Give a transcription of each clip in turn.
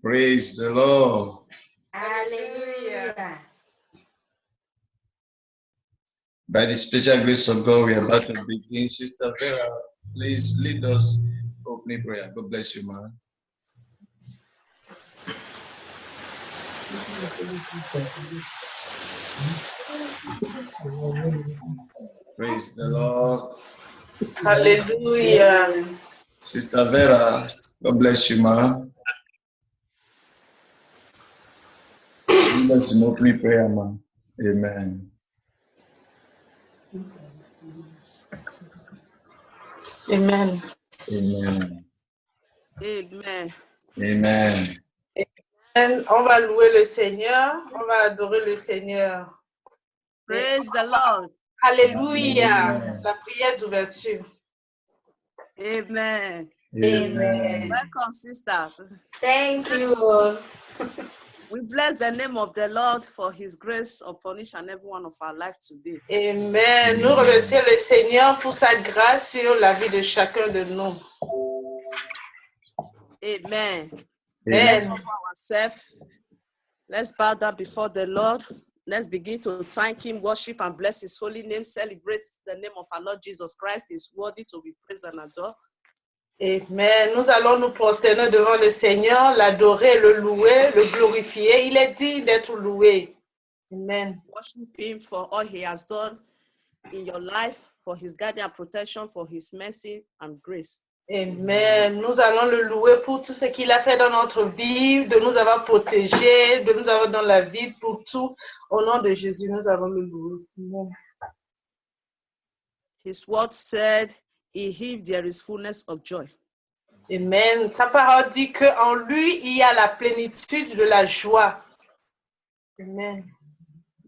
Praise the Lord. Hallelujah. By the special grace of God, we are about to begin. Sister Vera, please lead us opening prayer. God bless you, man. Praise the Lord. Hallelujah. Sister Vera, God bless you, man. Lead us in opening prayer, man. Amen. Amen. Amen. Amen. Amen. Amen. On va louer le Seigneur. On va adorer le Seigneur. Praise the Lord. Alléluia. Amen. La prière d'ouverture. Amen. Amen. Welcome, sister. Thank you. We bless the name of the Lord for his grace upon each and every one of our life today. Amen. Nous remercions le Seigneur pour sa grâce sur la vie de chacun de nous. Amen. Amen. Let's humble ourselves. Let's bow down before the Lord. Let's begin to thank him, worship and bless his holy name. Celebrate the name of our Lord Jesus Christ. He is worthy to be praised and adored. Amen. Nous allons nous prosterner devant le Seigneur, l'adorer, le louer, le glorifier. Il est digne d'être loué. Amen. Worship him for all he has done in your life, for his guidance and protection, for his mercy and grace. Amen. Nous allons le louer pour tout ce qu'il a fait dans notre vie, de nous avoir protégés, de nous avoir dans la vie, pour tout. Au nom de Jésus, nous allons le louer. Amen. His word said, in him there is fullness of joy. Amen. Sa parole dit qu'en lui, il y a la plénitude de la joie. Amen.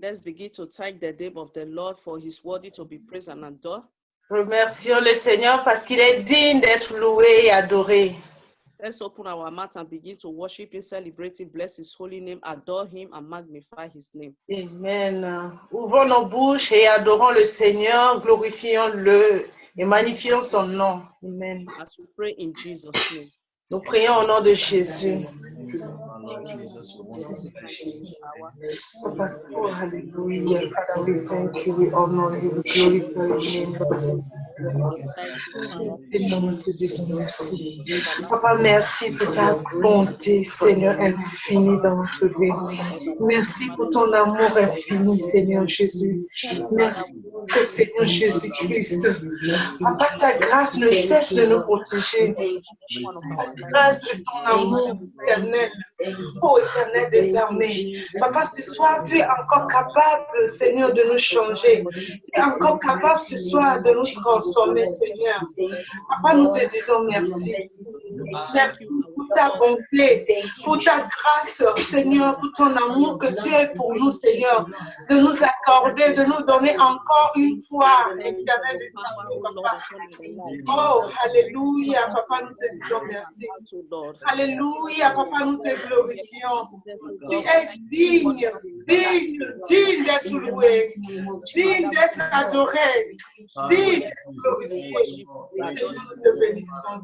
Let's begin to thank the name of the Lord for his worthy to be praised and adored. Remercions le Seigneur parce qu'il est digne d'être loué et adoré. Let's open our mouth and begin to worship him, celebrate him, bless his holy name, adore him, and magnify his name. Amen. Ouvrons nos bouches et adorons le Seigneur, glorifions-le et magnifions son nom. Amen. As we pray in Jesus' name. Nous prions au nom de Jésus. Oh, hallelujah. Father, we thank you, we honor you, we glorify your name, Lord. Seigneur, nous te disons merci. Papa, merci pour ta bonté, Seigneur, infinie dans notre vie. Merci pour ton amour infini, Seigneur Jésus. Merci pour Seigneur Jésus-Christ. Papa, ta grâce ne cesse de nous protéger. La grâce de ton amour éternel. Ô éternel des armées, papa, ce soir, tu es encore capable, Seigneur, de nous changer. Tu es encore capable ce soir de nous transformer, Seigneur. Papa, nous te disons merci. Merci pour ta bonté, pour ta grâce, Seigneur, pour ton amour que tu es pour nous, Seigneur, de nous accorder, de nous donner encore une fois, éternel des armées, papa. Oh, alléluia, papa, nous te disons merci. Alléluia, papa, nous te glorifions. Tu es digne, digne, digne d'être loué, digne d'être adoré, digne d'être glorifié. Seigneur, nous te bénissons.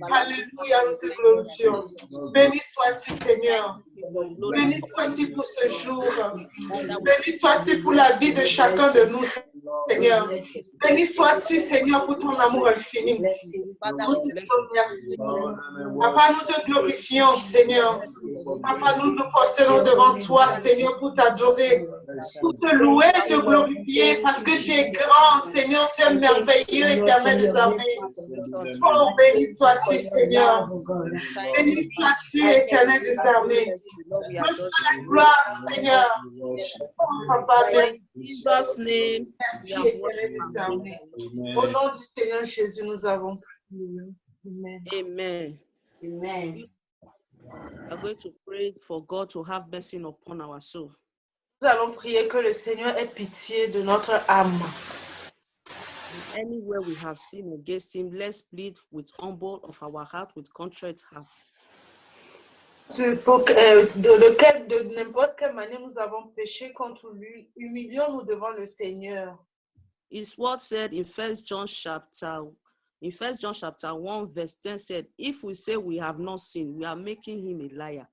Alléluia, nous te glorifions. Béni sois-tu, Seigneur. Béni sois-tu pour ce jour. Béni sois-tu pour la vie de chacun de nous, Seigneur. Béni sois-tu, Seigneur, pour ton amour infini. Nous te disons merci. Papa, nous te glorifions, Seigneur. Papa, nous nous prosternons devant toi, Seigneur, pour t'adorer, pour te louer, te glorifier, parce que tu es grand, Seigneur, tu es merveilleux, éternel des armées. Oh, béni sois-tu, Seigneur. Béni sois-tu, éternel des armées. Reçois la gloire, Seigneur. Oh, Papa, merci. Jesus' name. Merci, éternel des armées. Au nom du Seigneur Jésus, nous avons prié. Amen. Amen. Amen. We are going to pray for God to have mercy upon our soul. Nous allons prier que le Seigneur ait pitié de notre âme. Anywhere we have sinned against him, let's plead with humble of our heart, with contrite heart. De n'importe quelle manière nous avons péché contre lui, humilions-nous devant le Seigneur. His word said in 1 John chapter 1 verse 10 said, if we say we have not sinned, we are making him a liar,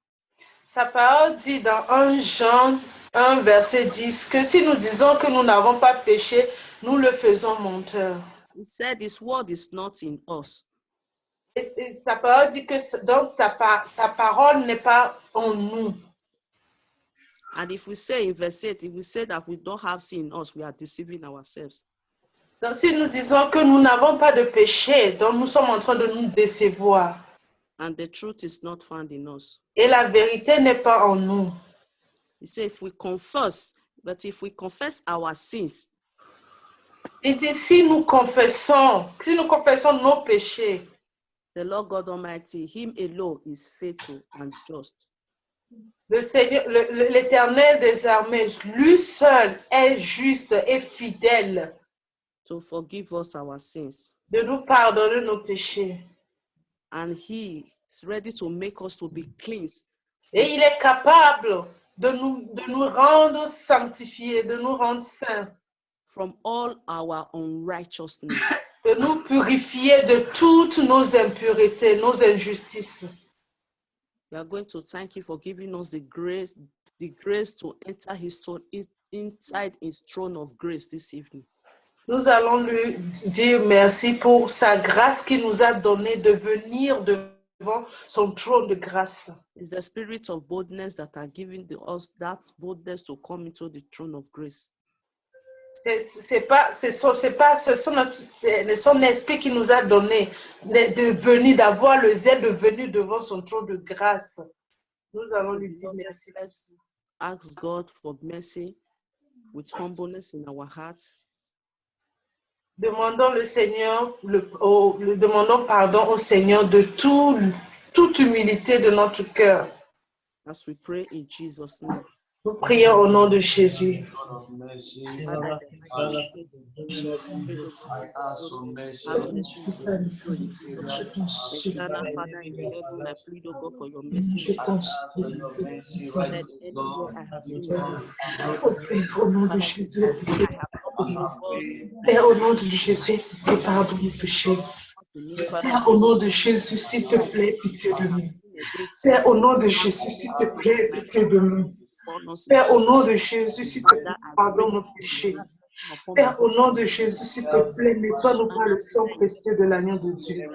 Sa parole dit dans 1 Jean 1, verset 10, que si nous disons que nous n'avons pas péché, nous le faisons menteur. He said his word is not in us. Et sa parole dit que donc sa parole n'est pas en nous. And if we say in verse 8, if we say that we don't have sin in us, we are deceiving ourselves. Donc si nous disons que nous n'avons pas de péché, donc nous sommes en train de nous décevoir. And the truth is not found in us. Et la vérité n'est pas en nous. He said if we confess our sins, Il dit si nous confessons nos péchés, the Lord God Almighty, him alone is faithful and just. le Seigneur, l'Éternel des armées, lui seul est juste et fidèle To forgive us our sins. de nous pardonner nos péchés. And he is ready to make us to be cleansed. Et il est capable de nous rendre sanctifiés, de nous rendre saints, From all our unrighteousness. de nous purifier de toutes nos impuretés, nos injustices. We are going to thank you for giving us the grace to enter his throne, inside his throne of grace this evening. Nous allons lui dire merci pour sa grâce qu'il nous a donnée de venir devant son trône de grâce. It's the spirit of boldness that are giving us that boldness to come into the throne of grace. C'est son esprit qui nous a donné de venir, d'avoir le zèle de venir devant son trône de grâce. Nous allons lui dire merci. Let's ask God for mercy with humbleness in our hearts. Demandons demandons pardon au Seigneur de toute humilité de notre cœur. As we pray in Jesus' name. Nous prions au nom de Jésus. Father, I ask for mercy. Eternal Father in heaven, I plead, O God, for your mercy. Let anywhere I have sinned, Au nom de Jésus, Père, au nom de Jésus, pitié, pardon mes péchés. Père, au nom de Jésus, s'il te plaît, pitié de nous. Père, au nom de Jésus, s'il te plaît, pitié de nous. Père, au nom de Jésus, s'il te plaît, pardonne nos péchés. Père, au nom de Jésus, s'il te plaît, nettoie-nous par le sang précieux de l'agneau de Dieu.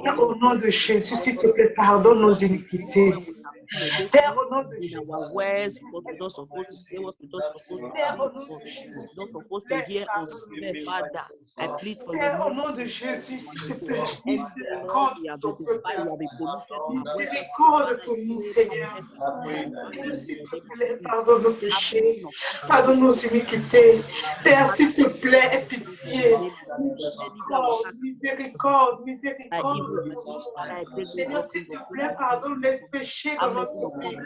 Père, au nom de Jésus, s'il te plaît, pardonne nos iniquités. Père, au nom de Jésus. our words, what we're not supposed to say, what we're not supposed to Père, au say, nom what de Jésus, we're not supposed to hear or smell, Father. I plead for Père, your au nom de Jésus, s'il te plaît, miséricorde we have pour been ton peuple. defiled, we have been polluted, we have went Miséricorde pour nous, Seigneur. Père, s'il te plaît, pardonne nos péchés, pardonne nos iniquités. Père, s'il te plaît, aie pitié. Miséricorde, miséricorde, miséricorde pour nous. Seigneur, s'il te plaît, pardonne les péchés dans notre vie.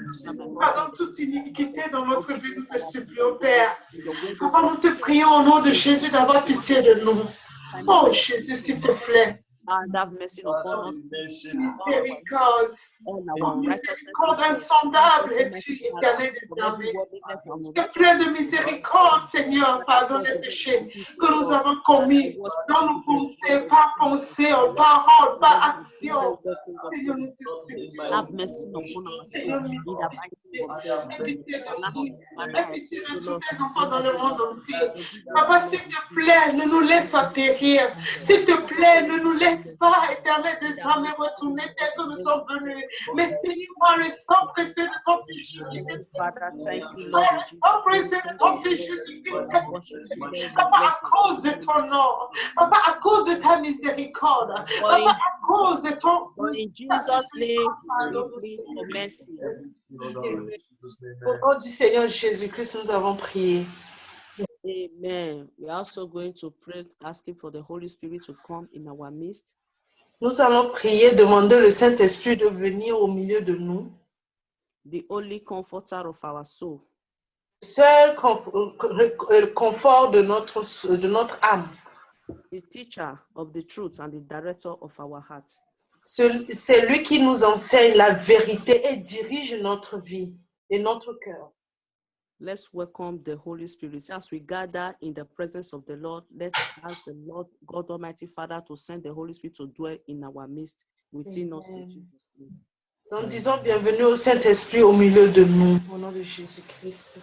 Pardonne toute iniquité dans notre vie, nous te supplions, Père. Papa, nous te prions au nom de Jésus d'avoir pitié de nous. Oh Jésus, s'il te plaît. And have mercy upon us. Miséricorde. All our unrighteousness. Miséricorde insondable es-tu, éternel des armées. Tu es plein de miséricorde, Seigneur. Pardonne les péchés que nous avons commis dans nos pensées, par pensée, en parole, par action. Seigneur, nous te supplions. Have mercy upon our soul. In the mighty name of Jesus. Aie pitié de tous tes enfants dans le monde entier. Papa, s'il te plaît, ne nous laisse pas périr. S'il te plaît, ne nous laisse pas, éternel des armées, retourner tel que nous sommes venus. Mais Seigneur, par le sang précieux de ton Fils Jésus-Christ. Father, thank you, Par Lord. le sang précieux de ton Fils Jésus-Christ. Papa, à cause de ton nom. Papa, à cause de ta miséricorde. Papa, à cause de ton... In Jesus' name, we plead for mercy. Au nom du Seigneur Jésus-Christ, nous avons prié. Amen. We are also going to pray, asking for the Holy Spirit to come in our midst. Nous allons prier, demander le Saint-Esprit de venir au milieu de nous. The only comforter of our soul. Seul confort de notre âme. The teacher of the truth and the director of our heart. C'est lui qui nous enseigne la vérité et dirige notre vie et notre cœur. Let's welcome the Holy Spirit. As we gather in the presence of the Lord, let's ask the Lord, God Almighty Father, to send the Holy Spirit to dwell in our midst, within us. In Jesus' name. Nous disons bienvenue au Saint-Esprit au milieu de nous, au nom de Jésus-Christ.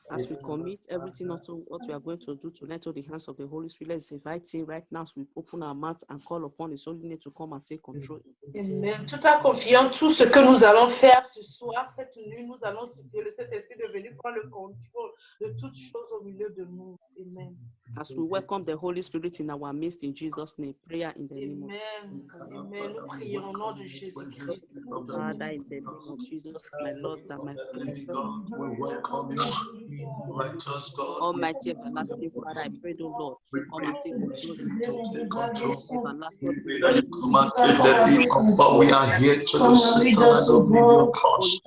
As we commit everything unto what we are going to do tonight to the hands of the Holy Spirit, let's invite him right now as we open our mouths and call upon his holy name to come and take control. Amen. Tout en confiant tout ce que nous allons faire ce soir, cette nuit, nous allons supplier le Saint-Esprit de venir prendre le contrôle de toutes choses au milieu de nous. Amen. As we welcome the Holy Spirit in our midst in Jesus' name, prayer in the name of Amen. Amen. Nous prions au nom de Jésus-Christ. Father, in the name of Jesus, my Lord and my God. We welcome you, righteous God. Almighty everlasting Father, I pray, O Lord, come and take control. Everlasting We pray that you come and take the lead of what we are here to do, Satan, and dominion cause.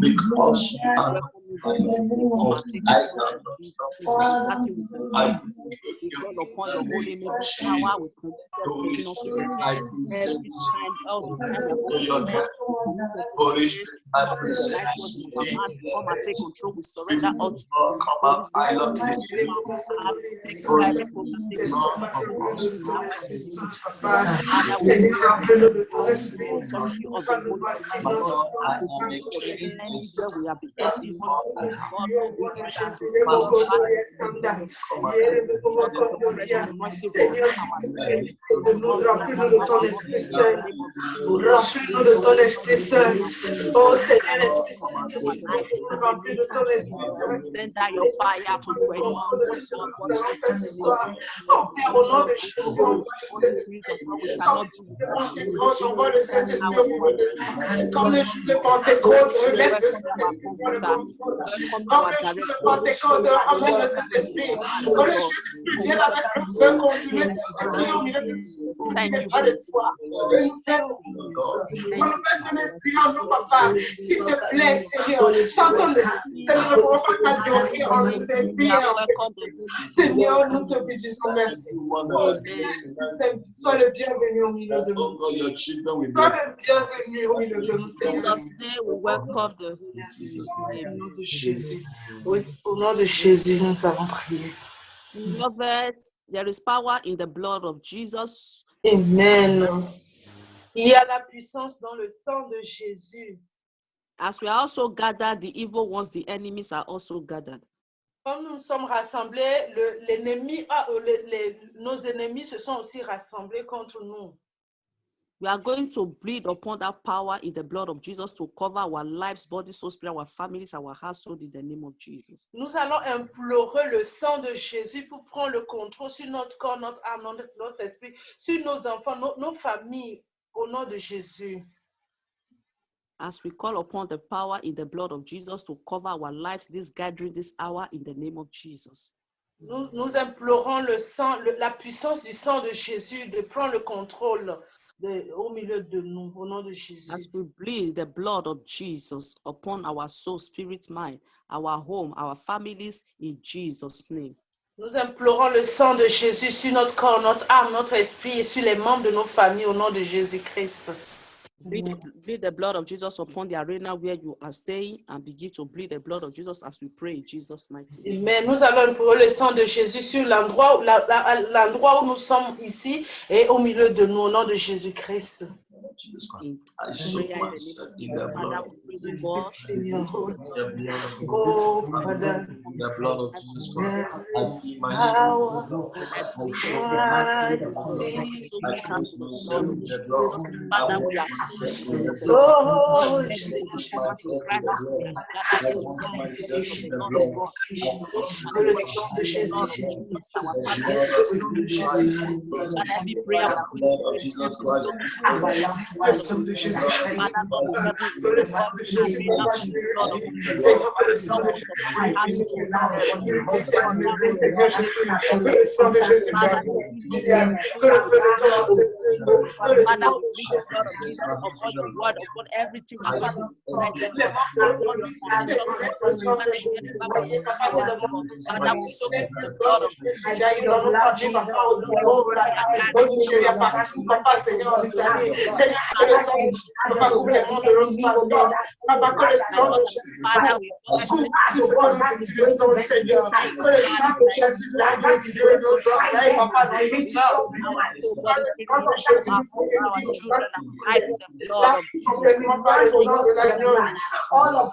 Because we are come and take control. We call upon your holy name, power, we commit everything unto your hands every time, all the time. Holy Spirit, come and take control. We surrender all to you. Holy Spirit, take private property. Father, we authority of the Holy Spirit, anywhere we have been empty, Holy Spirit, we pray that to fill us back. Remplis-nous de ton Esprit Saint. Oh Seigneur, Esprit Saint, remplis de ton Esprit Saint. Send out your fire to break Ce soir, au nom de Jésus, Holy Spirit of God, we cannot do without you. Envoie le Saint-Esprit au milieu de nous. Comme le jour de Pentecôte, je laisse le Saint-Esprit prendre le contrôle. Comme le jour de Pentecôte, amène le Saint-Esprit. Comme le jour de viens avec le feu, consommer tout ce qui est au milieu de nous. N'est pas de toi. Renouvelle ton esprit en nous, papa. S'il te plaît, Seigneur, sans ton esprit, nous ne pouvons pas t'adorer en notre esprit. Seigneur, nous te disons merci. Sois le bienvenu au milieu de nous. Sois le bienvenu au milieu de nous, Seigneur. We welcome the Au nom de Jésus. Oui, au nom de Jésus, nous avons prié. Beloved, there is power in the blood of Jesus. Amen. Il y a la puissance dans le sang de Jésus. As we are also gathered, the evil ones, the enemies are also gathered. Comme nous sommes rassemblés, nos ennemis se sont aussi rassemblés contre nous. We are going to bleed upon that power in the blood of Jesus to cover our lives, body, soul, spirit, our families, our household in the name of Jesus. Nous allons implorer le sang de Jésus pour prendre le contrôle sur notre corps, notre âme, notre esprit, sur nos enfants, nos familles, au nom de Jésus. As we call upon the power in the blood of Jesus to cover our lives, this gathering, this hour, in the name of Jesus. Nous implorons le sang, la puissance du sang de Jésus de prendre le contrôle au milieu de nous, au nom de Jésus. As we bleed the blood of Jesus upon our soul, spirit, mind, our home, our families, in Jesus' name. Nous implorons le sang de Jésus sur notre corps, notre âme, notre esprit et sur les membres de nos familles au nom de Jésus-Christ. Bleed the blood of Jesus upon the arena where you are staying and begin to bleed the blood of Jesus as we pray in Jesus' mighty name. Mais nous allons implorer le sang de Jésus sur l'endroit où nous sommes ici et au milieu de nous au nom de Jésus-Christ. In prayer in the name of Jesus, Father, we pray, God. Oh, Father. The blood of Jesus Christ. I see my Father, we are every prayer upon everything we're going to que le sang de Jésus, papa, couvre les mondes de l'autre pardon. Papa, que le sang de Jésus, Father, we tout ce que nous utilisons, Seigneur, que le sang de Jésus, là, de Dieu, nos oreilles, papa, nos yeux, so God is speaking our children and Christ with the blood of complètement par le sang de l'agneau.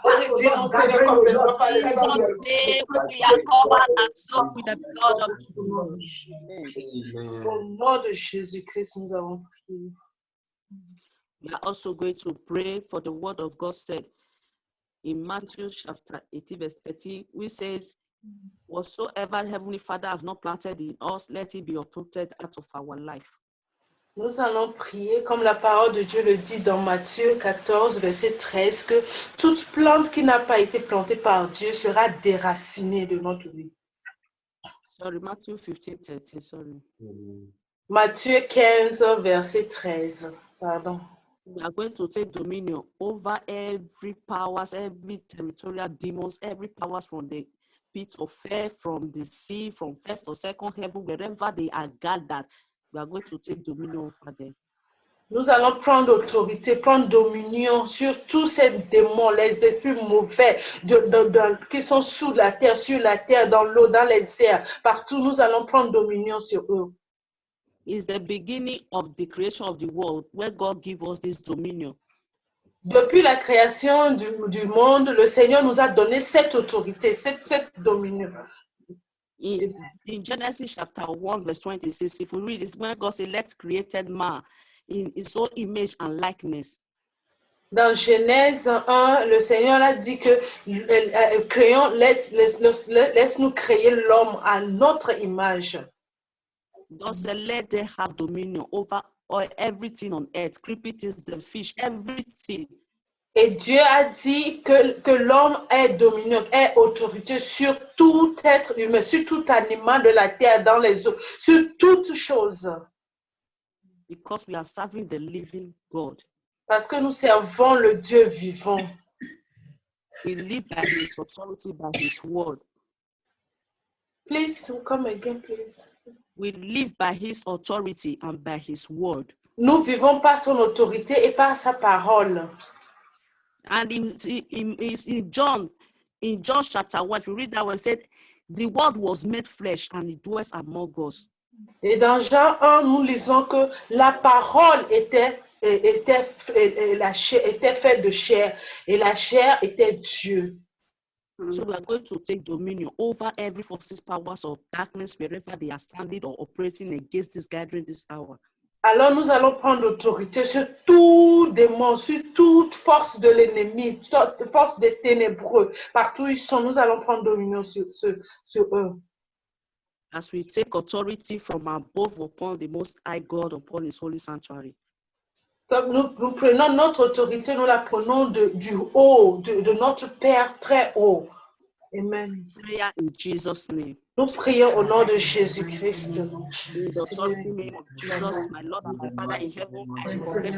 Purifions, Seigneur, complètement par le sang de Jesus' name. We are covered and soaked with the blood of Jesus. Au nom de Jésus-Christ, nous avons prié. We are also going to pray for the word of God said in Matthew chapter 18, verse 30, which says, whatsoever Heavenly Father have not planted in us, let it be uprooted out of our life. Nous allons prier comme la parole de Dieu le dit dans Matthieu 14, verset 13, que toute plante qui n'a pas été plantée par Dieu sera déracinée de notre vie. Sorry, Matthew 15:13, sorry. Matthieu 15, verset 13, pardon. We are going to take dominion over every powers, every territorial demons, every powers from the pit of hell, from the sea, from first or second heaven, wherever they are gathered. We are going to take dominion over them. Nous allons prendre autorité, prendre dominion sur tous ces démons, les esprits mauvais qui sont sous la terre, sur la terre, dans l'eau, dans les airs. Partout, nous allons prendre dominion sur eux. It's the beginning of the creation of the world where God gives us this dominion. Depuis la création du monde, le Seigneur nous a donné cette autorité, cette dominion. In Genesis chapter 1, verse 26, if we read this, when God said, let's created man in his own image and likeness. Dans Genèse 1, le Seigneur a dit que laisse-nous créer l'homme à notre image. God said, let them have dominion over everything on earth, creeping things, the fish, everything. Et Dieu a dit que l'homme ait dominion, ait autorité sur tout être humain, sur tout animal de la terre, dans les eaux, sur toutes choses. Because we are serving the living God. Parce que nous servons le Dieu vivant. We live by His authority, by His word. Please, come again, please. We live by His authority and by His word. Nous vivons par son autorité et par sa parole. And in John chapter 1, if you read that one, it said, the word was made flesh and it dwells among us. Et dans Jean 1, nous lisons que la parole était faite de chair et la chair était Dieu. So we are going to take dominion over every forces, powers of darkness, wherever they are standing or operating against this gathering this hour. Alors nous allons prendre autorité sur tout démon, sur toute force de l'ennemi, toute force des ténébreux. Partout où ils sont, nous allons prendre dominion sur eux. As we take authority from above upon the Most High God, upon His holy sanctuary. Donc nous prenons notre autorité, nous la prenons du haut, de notre Père très haut. Amen. Prayer in Jesus' name. Nous prions au nom de Jésus-Christ. In the authority name of Jesus, my Lord and my Father in heaven, I proclaim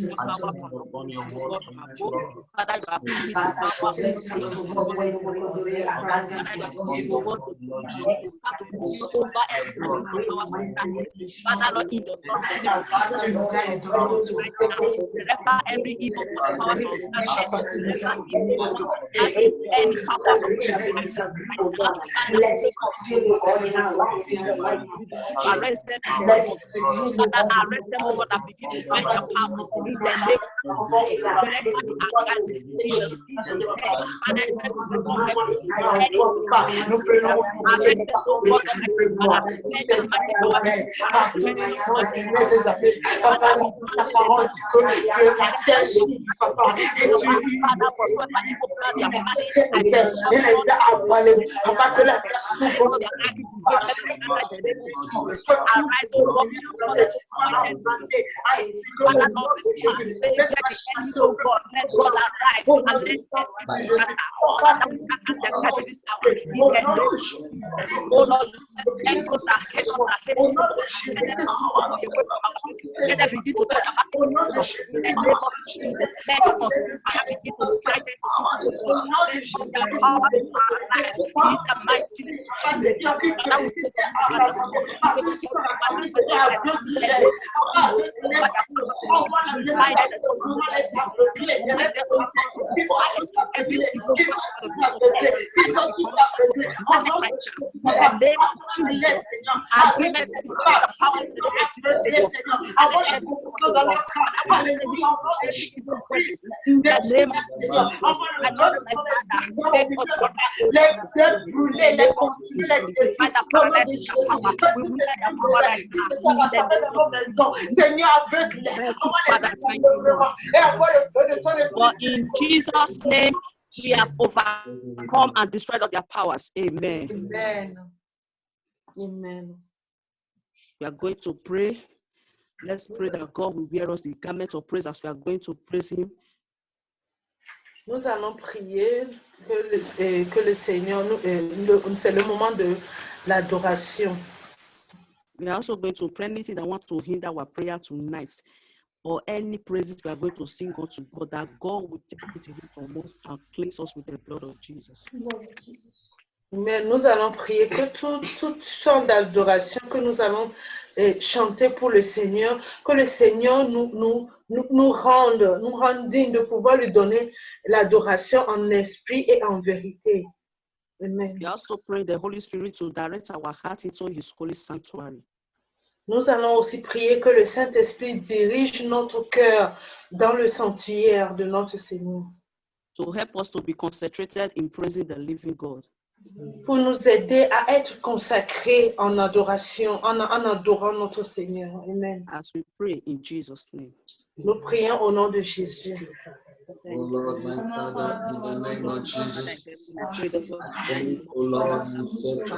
the power from God from above. Father, you have given me the power to over every forces of powers of darkness. Father, Lord, in the authority name of Jesus, wherever every evil force of powers of darkness, any powers of darkness, arrest them, Father, arrest them, Lord, and begin to bend their powers in the name of Jesus. Wherever they are gathered, in the sea, in the air, Father, arrest them, Lord, let the mighty power be For in Jesus' name, we have overcome and destroyed all their powers. Amen. Amen. Amen. We are going to pray. Let's pray that God will wear us the garment of praise as we are going to praise Him. Nous allons prier que le Seigneur, c'est le moment de l'adoration. We are also going to pray anything that want to hinder our prayer tonight, or any praises we are going to sing unto God, that God will take it away from us and cleanse us with the blood of Jesus. Mais nous allons prier que tout chant d'adoration que nous allons chanter pour le Seigneur, que le Seigneur nous rende dignes de pouvoir lui donner l'adoration en esprit et en vérité. Amen. We also pray the Holy Spirit to direct our heart into His holy sanctuary. Nous allons aussi prier que le Saint-Esprit dirige notre cœur dans le sanctuaire de notre Seigneur. To help us to be concentrated in praising the living God. Pour nous aider à être consacrés en adoration, en adorant notre Seigneur. Amen. As we pray in Jesus' name. Nous prions au nom de Jésus. Oh Lord, my Father, in the name of Jesus. Oh Lord, you said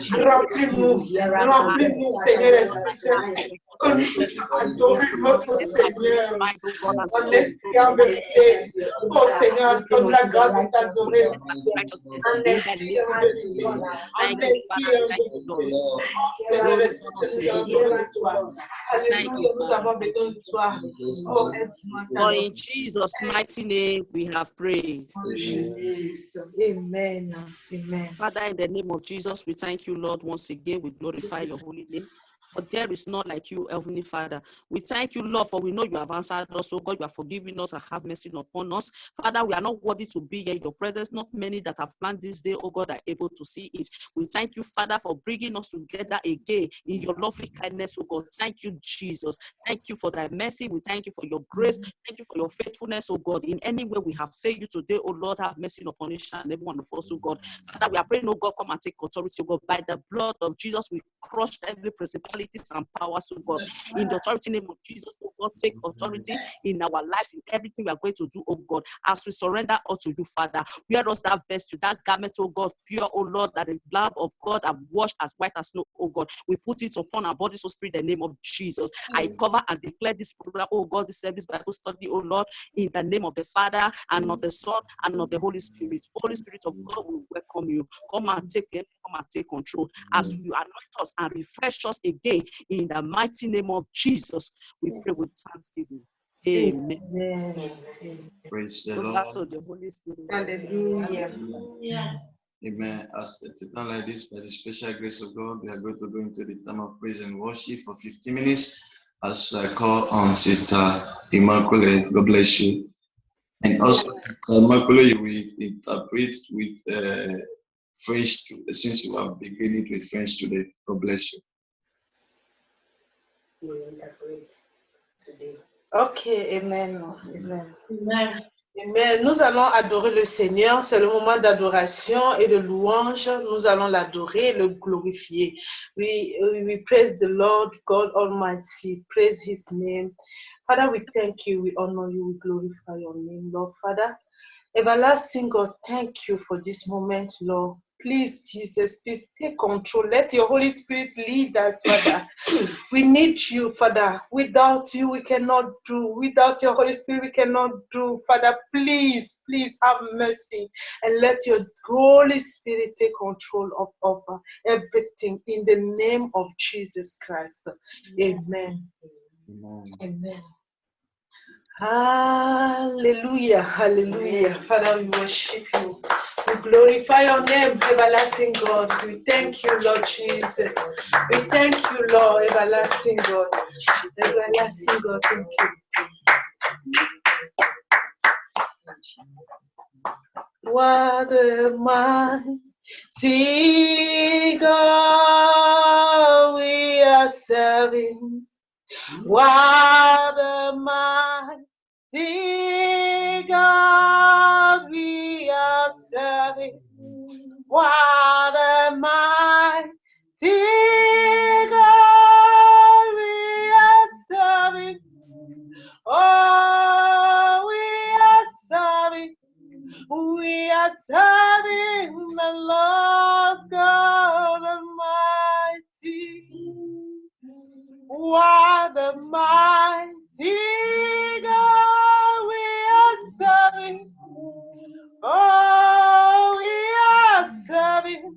Remplis-nous, Seigneur Esprit Saint, que nous puissions adorer notre Seigneur en esprit en vérité. Oh Seigneur, donne la grâce de t'adorer en esprit en vérité. En esprit en vérité. Seigneur Esprit Saint, nous avons besoin de toi. Alléluia, nous avons besoin de toi. Oh, aide-moi. For in Jesus' mighty name we have prayed. Amen. Amen. Father, in the name of Jesus, we thank you, Lord, once again. We glorify your holy name. But there is none like you, Heavenly Father. We thank you, Lord, for we know you have answered us. Oh God, you have forgiven us and have mercy upon us. Father, we are not worthy to be here in your presence. Not many that have planned this day, oh God, are able to see it. We thank you, Father, for bringing us together again in your lovely kindness, oh God. Thank you, Jesus. Thank you for thy mercy. We thank you for your grace. Thank you for your faithfulness, oh God. In any way we have failed you today, oh Lord, have mercy upon each and every one of us, oh God. Father, we are praying, oh God, come and take authority, oh God. By the blood of Jesus, we crush every principalities and powers, oh God. In the authority name of Jesus, oh God, take authority in our lives, in everything we are going to do, oh God, as we surrender unto you, Father. Wear us that vesture, that garment, oh God, pure, oh Lord, that the blood of God have washed as white as snow, oh God. We put it upon our bodies, so Spirit, in the name of Jesus. I cover and declare this program, oh God, this service Bible study, oh Lord, in the name of the Father and of the Son and of the Holy Spirit. Holy Spirit of God, we welcome you. Come and take control as you anoint us and refresh us again in the mighty name of Jesus. We pray with thanksgiving. Amen. praise the Over to Lord. the Holy Spirit. Hallelujah. Amen. As at a time like this, by the special grace of God, we are going to go into the time of praise and worship for 15 minutes. As I call on Sister Immaculate, God bless you. And also, Immaculate, you will interpret with French, since you have begun it with French today. God bless you. Okay, amen. Amen. Amen. Nous allons adorer le Seigneur. C'est le moment d'adoration et de louange. Nous allons l'adorer, le glorifier. We praise the Lord God Almighty. Praise His name. Father, we thank you. We honor you. We glorify your name, Lord Father. Everlasting God, thank you for this moment, Lord. Please, Jesus, please take control. Let your Holy Spirit lead us, Father. We need you, Father. Without you, we cannot do. Without your Holy Spirit, we cannot do. Father, please, please have mercy and let your Holy Spirit take control of everything in the name of Jesus Christ. Amen. Amen. Amen. Hallelujah, hallelujah. Father, we worship you. We glorify your name, everlasting God. We thank you, Lord Jesus. We thank you, Lord, everlasting God. Everlasting God, thank you. What a mighty God we are serving. What a mighty God we are serving. What a mighty God we are serving. Oh, we are serving. We are serving the Lord God Almighty. What a mighty God we are serving. Oh, we are serving.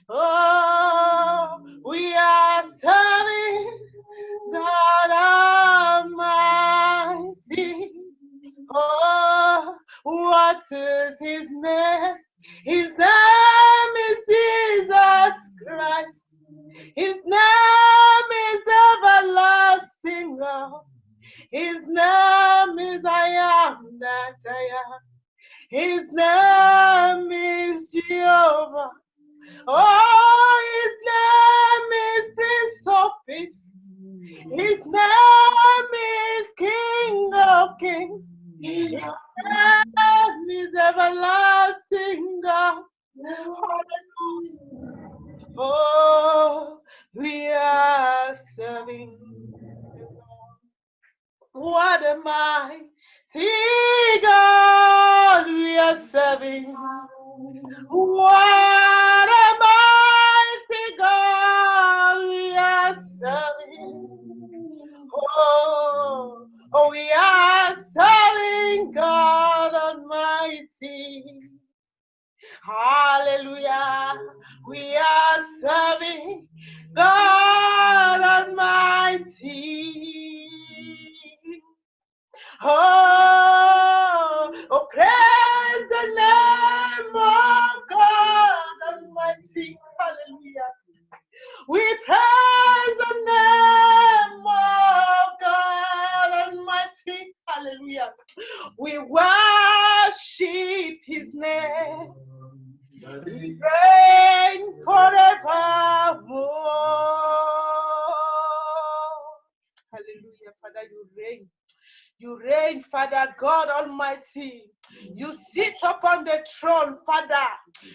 Oh, we are serving God Almighty. Oh, what is his name? His name is Jesus Christ. His name is everlasting God. His name is I am that I am. His name is Jehovah. Oh, his name is Prince of Peace. His name is King of Kings. His name is everlasting God. Oh, we are serving. What a mighty God we are serving. What a mighty God we are serving. Oh, we are serving God Almighty. Hallelujah. We are serving God Almighty. Oh, praise the name of God Almighty. Hallelujah. We praise the name of God Almighty. Hallelujah. We worship his name. He reigns forevermore. Hallelujah. Father, you reign. You reign, Father God Almighty. You sit upon the throne, Father.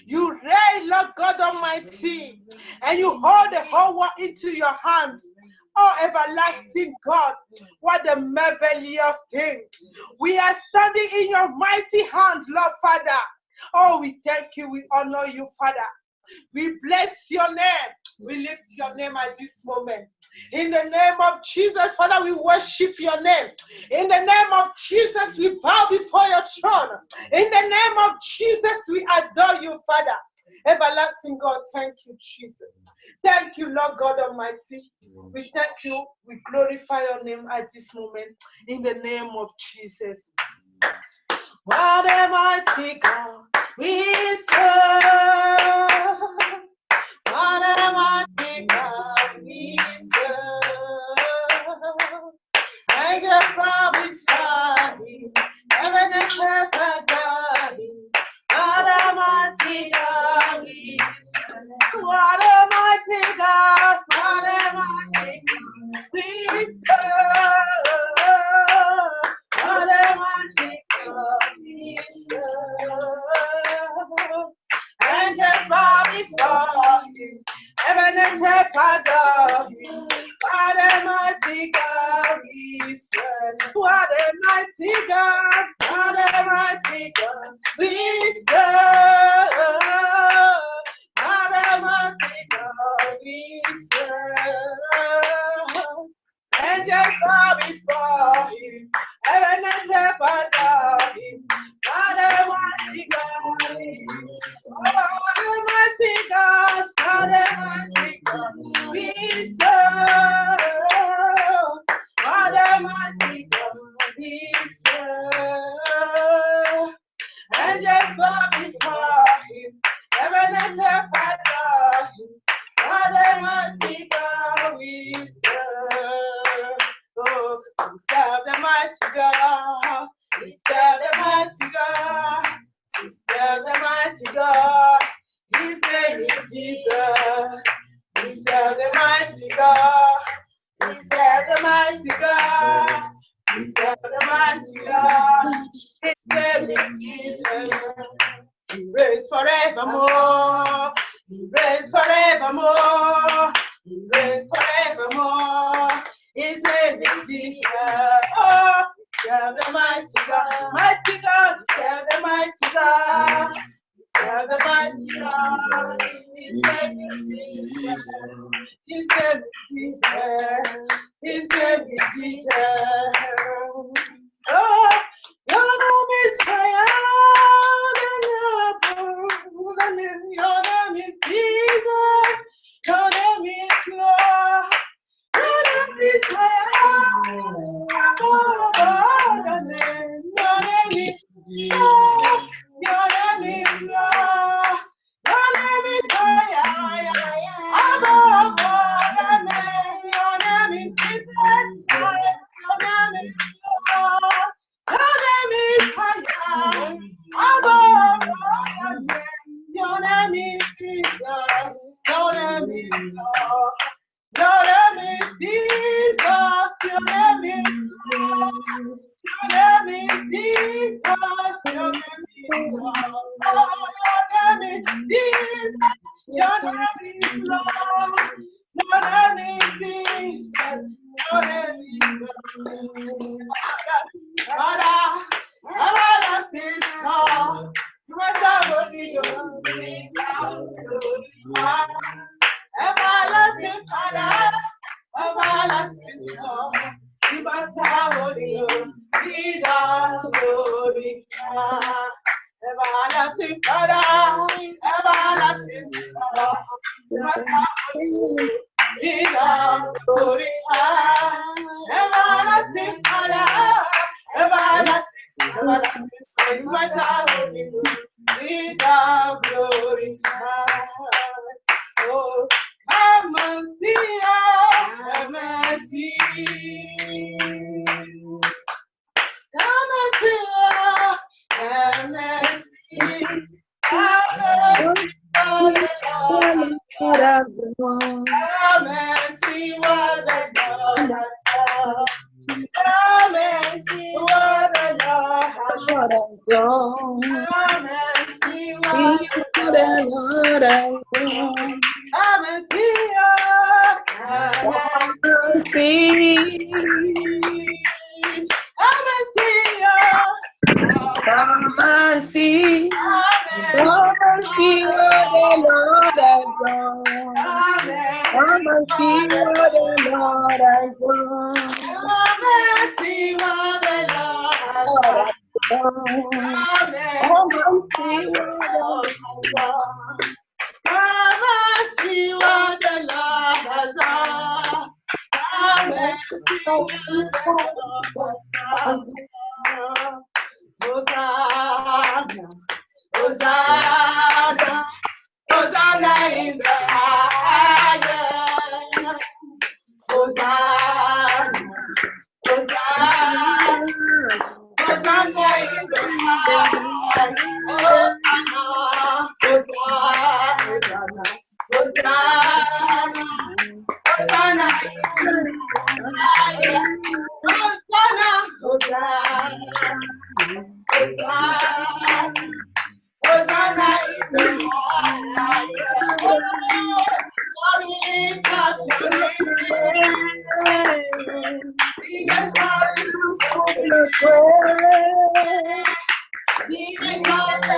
You reign, Lord God Almighty. And you hold the whole world into your hands. Oh, everlasting God, what a marvelous thing. We are standing in your mighty hands, Lord Father. Oh, we thank you. We honor you, Father. We bless your name. We lift your name at this moment. In the name of Jesus, Father, we worship your name. In the name of Jesus, we bow before your throne. In the name of Jesus, we adore you, Father. Everlasting God, thank you, Jesus. Thank you, Lord God Almighty. We thank you. We glorify your name at this moment. In the name of Jesus. What a mighty God we serve. What a mighty God we serve. I just bow beside him. Heaven and earth adore him. What a mighty God we serve. What a mighty God. What a mighty God we serve. What a mighty God we serve. And just bow before him. Heaven and earth adore him. What a mighty God we serve. What a mighty God. What a mighty God we serve. What a mighty God we serve. And just bow before him, heaven and earth adore him. What a mighty God he is. What a mighty God, what a mighty God we serve. What a mighty God we serve. And just bow before him, heaven and earth adore him. What a mighty God we serve. Oh, we serve the mighty God. We serve the mighty God. We serve the mighty God. His name is Jesus. We serve the mighty God. We serve the mighty God. We serve the mighty God. His name is Jesus. He reigns forevermore. He reigns forevermore. He reigns forevermore. His name is Jesus. Oh, we serve the mighty God. Mighty God, we serve the mighty God. We serve the mighty God. His name is Jesus. His name is Jesus. His name is Jesus. Oh, your name is higher than your name is Jesus. Your name is Lord. Your name is higher above the name. Your name is Lord. Your name is Lord. Your name is higher above the name. Your name is Jesus. Your name is Lord. Your name is higher above the name. Your name is Jesus. Your name is Lord. Your name is Jesus. Your name is Lord. Your name is Jesus. Your name is Lord. Oh, your name is Jesus. Your name is Lord. Your name is Jesus. Your name is Lord. Father, everlasting God, you are the everlasting Father, everlasting God, you are the glory. Everlasting Father, everlasting God, you are the glory. Everlasting Father, everlasting God, you are the glory. Oh, come and see our mercy. Come and see our mercy. Have mercy on the Lord. Come and see what the Lord has done. Come and see what the Lord has done. Come and see what the Lord has done. Come and see us. Come and see. Come and see us. Come and see. Come and see Come and see what the Lord has done. Come Come and see what the Lord has done. Come and see what the Lord has done. Come and see what the Lord has done. Come and see what the Lord has done. Come and see what the Lord has done. Hosanna, Hosanna, Hosanna in the highest. Hosanna, Hosanna, Hosanna in the highest. Hosanna, Hosanna, Hosanna in the highest. Hosanna, Hosanna, Hosanna, Hosanna in the highest. Lord, we lift up your name. We exalt you. We exalt you.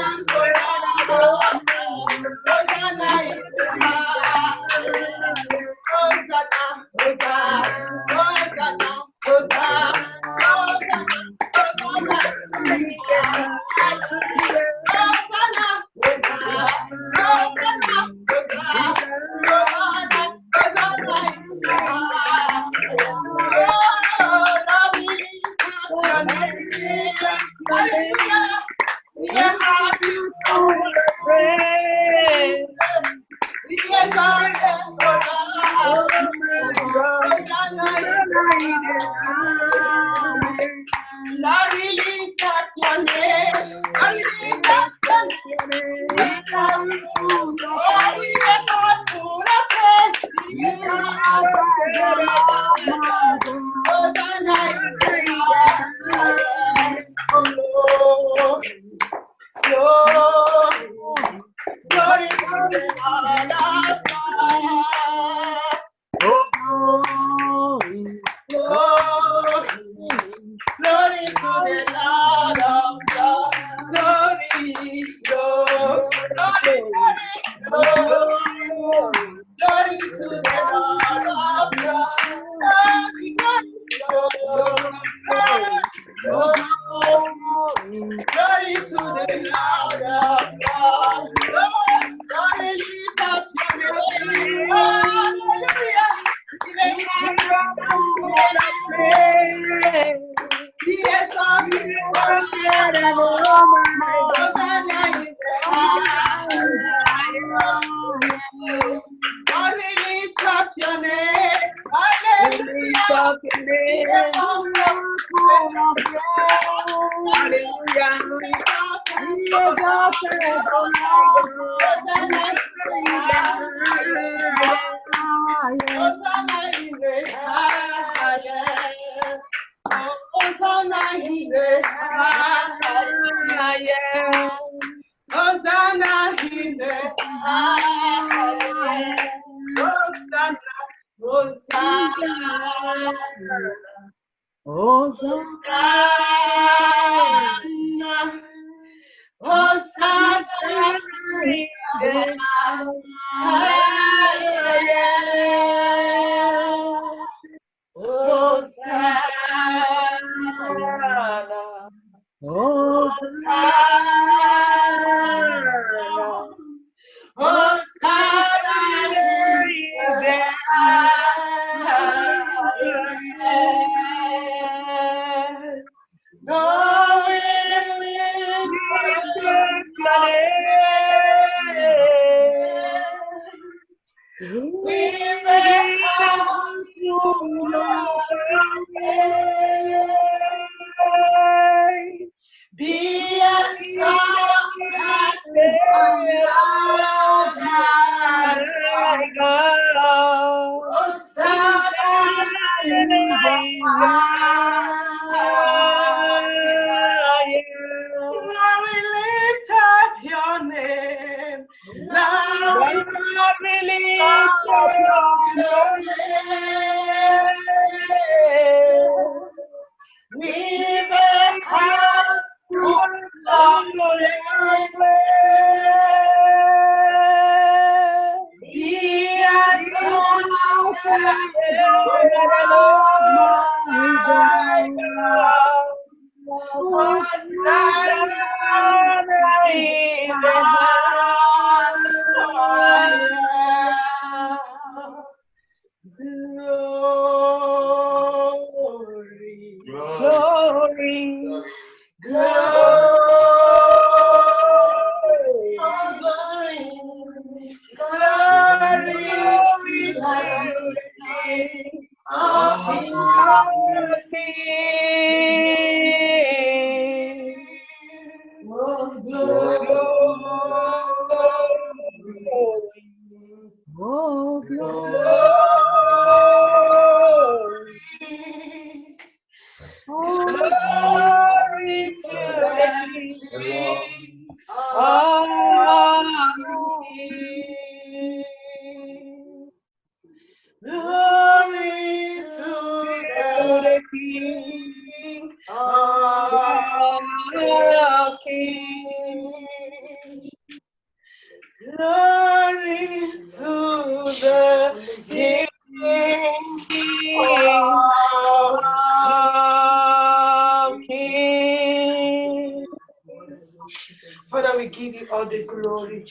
Father, we give you all the glory.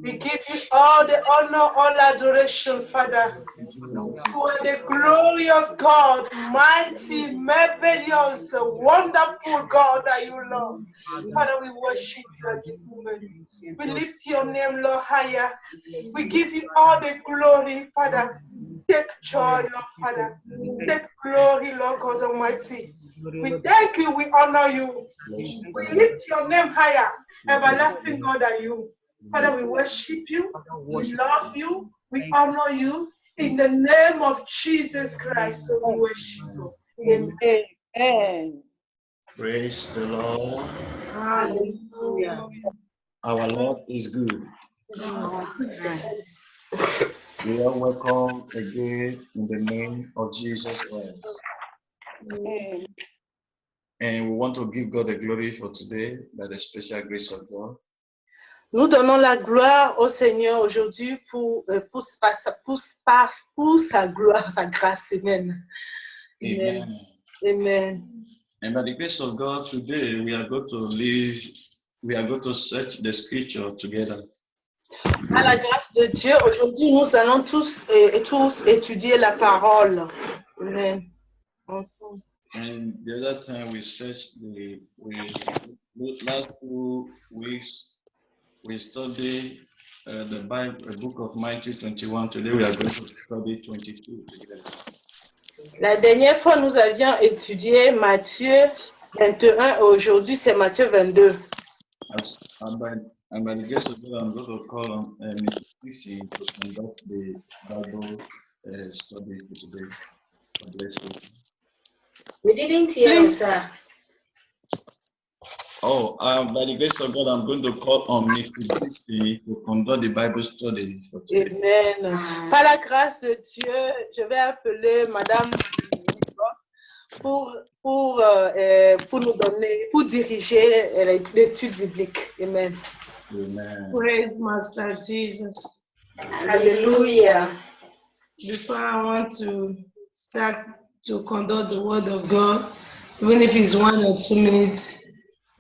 We give you all the honor, all adoration, Father. You are the glorious God, mighty, marvelous, wonderful God that you love. Father, we worship you at this moment. We lift your name, Lord, higher. We give you all the glory, Father. Take joy, Lord, Father. Take glory, Lord God Almighty. We thank you, we honor you. We lift your name higher, everlasting God are you. Father, we worship you, we love you, we honor you. In the name of Jesus Christ, we worship you. Amen. Praise the Lord. Hallelujah. Our Lord is good. We are welcome again in the name of Jesus Christ. And we want to give God the glory for today by the special grace of God. Nous donnons la gloire au Seigneur aujourd'hui pour sa gloire, sa grâce. Amen. Amen. Amen. And by the grace of God, today we are going to search the scripture together. À la grâce de Dieu, aujourd'hui, nous allons tous étudier la parole. Amen. Ensemble. And the other time we searched last 2 weeks, we studied the Bible, the book of Matthew 21. Today we are going to study 22 together. La dernière fois, nous avions étudié Matthieu 21 et aujourd'hui, c'est Matthieu 22. And by the grace of God, I'm going to call on Mr. Chrissy to conduct the Bible study for today. God bless you. We didn't hear, sir. Oh, by the grace of God, I'm going to call on Mr. Chrissy to conduct the Bible study for today. Amen. Par la grâce de Dieu, je vais appeler Madame pour diriger l'étude biblique. Amen. Amen. Praise Master Jesus. Hallelujah. Before I want to start to conduct the word of God, even if it's 1 or 2 minutes,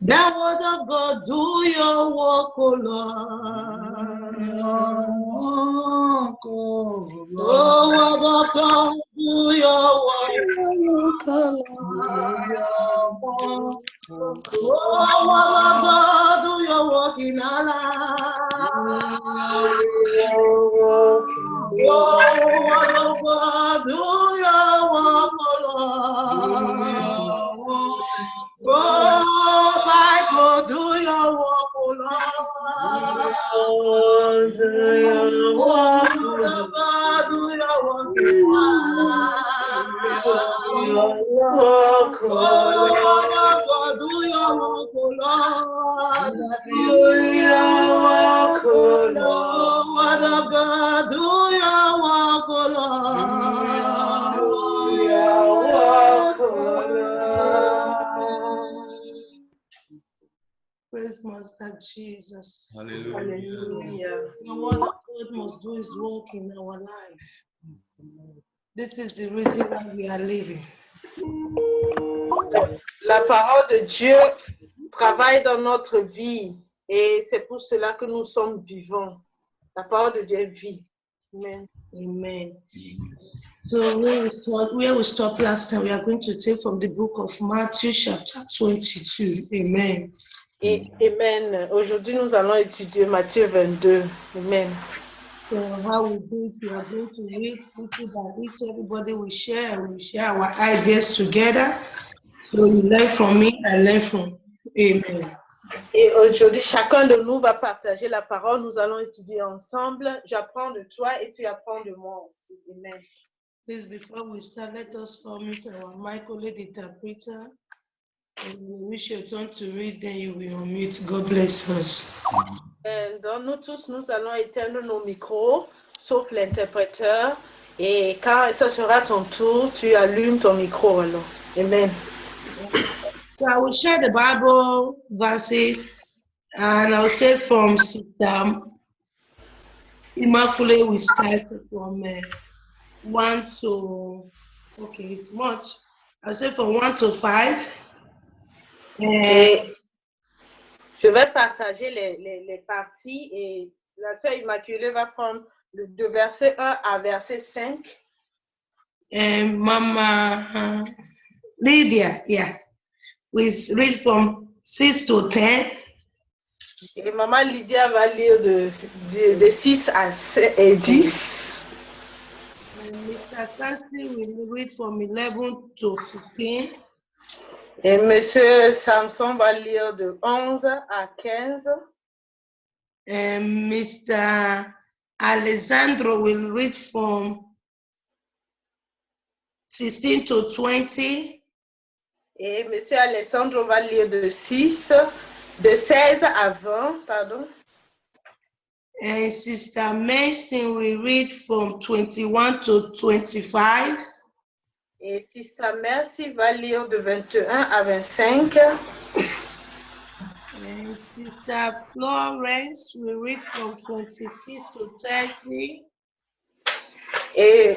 the word of God, do your work, O Lord. Oh, word of God, do your work, O Lord. Oh, word of God, do your work in our lives. Oh, word of God, do your work, O Lord. Oh, Bible, do your work, O Lord. Do your work, O Lord. Do your work, God, do your work, O Lord. Do your work, O Lord. Word of God, do your work, O Lord. Do your work, O Lord. Praise Master Jesus. Hallelujah. Hallelujah. The word of God must do his work in our life. This is the reason why we are living. La parole de Dieu travaille dans notre vie et c'est pour cela que nous sommes vivants. La parole de Dieu vit. Amen. Amen. So where we stopped last time, we are going to take from the book of Matthew chapter 22. Amen. Et amen. Aujourd'hui, nous allons étudier Matthieu 22. Amen. So how we do it, we are going to read little by little. Everybody will share, and we share our ideas together. So you learn from me, I learn from. Amen. Et aujourd'hui, chacun de nous va partager la parole. Nous allons étudier ensemble. J'apprends de toi et tu apprends de moi aussi. Amen. Please, before we start, let us all mute our mic, only the interpreter. And when we your turn to read, then you will unmute. God bless us. Donc, nous tous, nous allons éteindre nos micros, sauf l'interpréteur. Et quand ce sera ton tour, tu allumes ton micro alors. Amen. So I will share the Bible verses, and I'll say from Sister Immaculate, we start from 1 to, okay, it's much. I'll say from 1 to 5. And Je vais partager les parties et la sœur Immaculée va prendre de verset 1 à verset 5. And Mama Lydia, yeah, we read from 6 to 10. Et Maman Lydia va lire de 6 à 10. And Mr. Sansi will read from 11 to 15. Et Monsieur Samson va lire de 11 à 15. And Mr. Alessandro will read from 16 to 20. Et Monsieur Alessandro va lire de 16 à 20, pardon. And Sister Mason will read from 21 to 25. Et Sister Mercy va lire de 21 à 25. And Sister Florence will read from 26 to 30. Et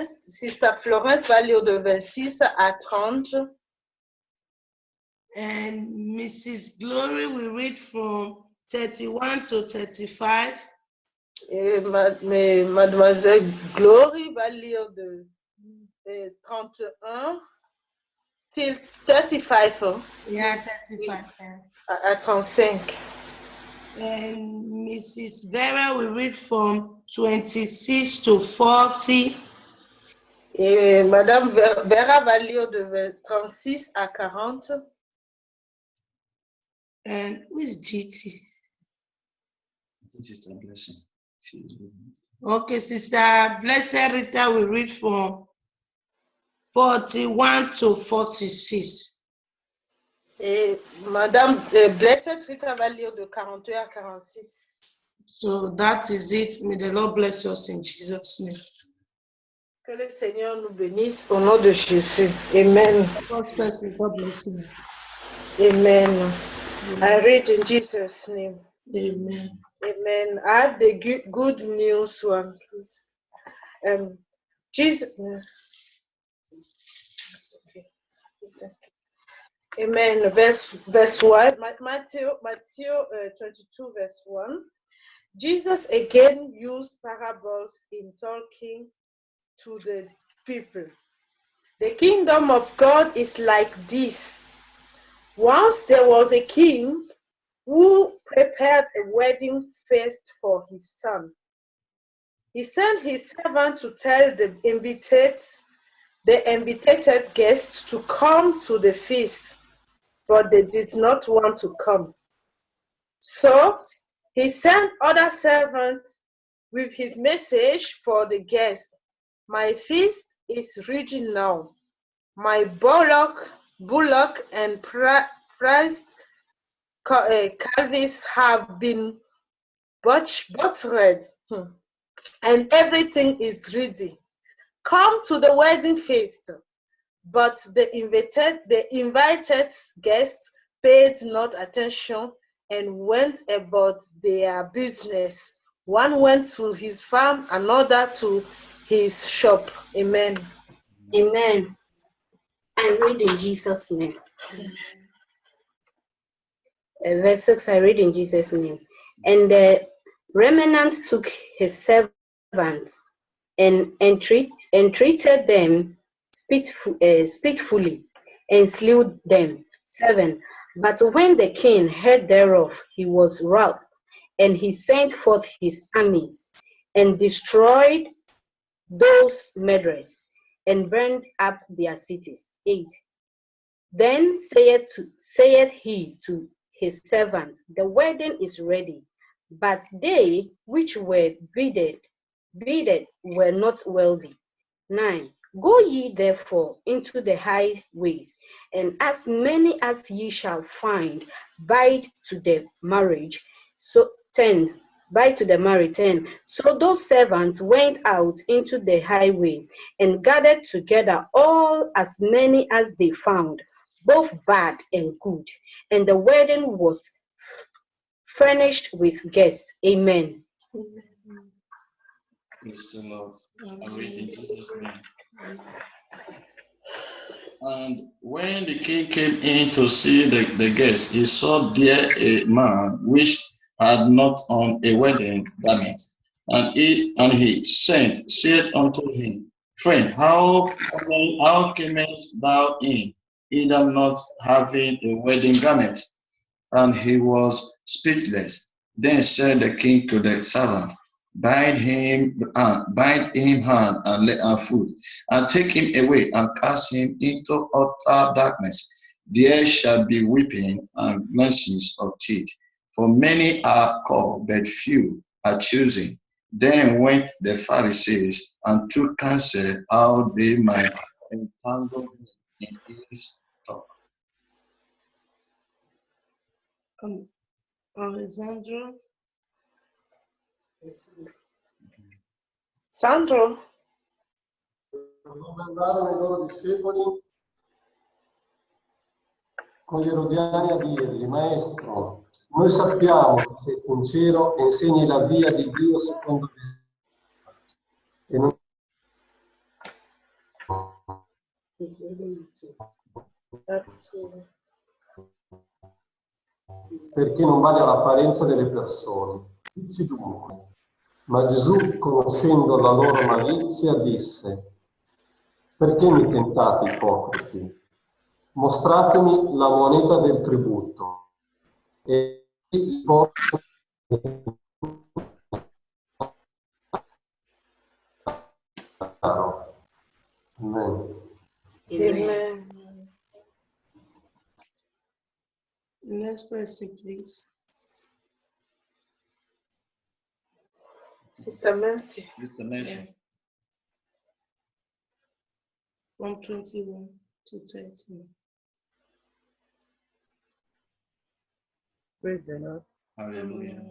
Sister Florence va lire de 26 à 30. And Mrs. Glory will read from 31 to 35. Et Mademoiselle Glory va lire de 31 till 35. Yeah, 35. À 35. And Mrs. Vera will read from 26 to 40. Et Madame Vera va lire de 36 à 40. And who is GT? Sister Blessing. Okay, Sister Blessed Rita will read from 41 to 46. Et Madame Blessed Rita va lire de 41 à 46. So that is it. May the Lord bless us in Jesus' name. Que le Seigneur nous bénisse au nom de Jésus. Amen. First person, God bless you. Amen. I read in Jesus' name. Amen. Amen. I have the good news one, please. Jesus. Amen. Verse 1. Matthew 22, verse 1. Jesus again used parables in talking to the people. The kingdom of God is like this. Once there was a king who prepared a wedding feast for his son. He sent his servant to tell the invitated guests to come to the feast, but they did not want to come. So he sent other servants with his message for the guests. My feast is ready now. My bullock and priced calves have been butchered, and everything is ready. Come to the wedding feast. But the invited guests paid not attention and went about their business. One went to his farm, another to his shop. Amen. Amen. I read in Jesus' name. Verse 6, I read in Jesus' name. And the remnant took his servants and entreated them spitefully and slew them. 7. But when the king heard thereof, he was wroth, and he sent forth his armies and destroyed those murderers and burned up their cities. 8. Then saith he to his servants, the wedding is ready, but they which were bidden were not worthy. 9. Go ye therefore into the highways, and as many as ye shall find, bide to the marriage. So 10. Bide to the marriage. 10. So those servants went out into the highway and gathered together all as many as they found, both bad and good, and the wedding was furnished with guests. Amen. Praise the Lord. I read in Jesus' name. And when the king came in to see the guests, he saw there a man which had not on a wedding garment. And he said unto him, Friend, how camest thou in, either not having a wedding garment? And he was speechless. Then said the king to the servant, bind him hand and foot, and take him away and cast him into utter darkness. There shall be weeping and gnashing of teeth. For many are called, but few are chosen. Then went the Pharisees and took counsel how they might entangle him in his talk. Alessandro. Sandro, Doveva andare nei loro discepoli con gli erodiani a dirgli, Maestro, noi sappiamo che sei sincero e insegni la via di Dio secondo te. E non... perché non vale l'apparenza delle persone. Dici dunque. Ma Gesù, conoscendo la loro malizia, disse, perché mi tentate ipocriti? Mostratemi la moneta del tributo. E i ipocriti Amen. Amen. Next person, please. Sister Mercy. Mr. Mason. From 21 to 30. Praise the Lord. Hallelujah.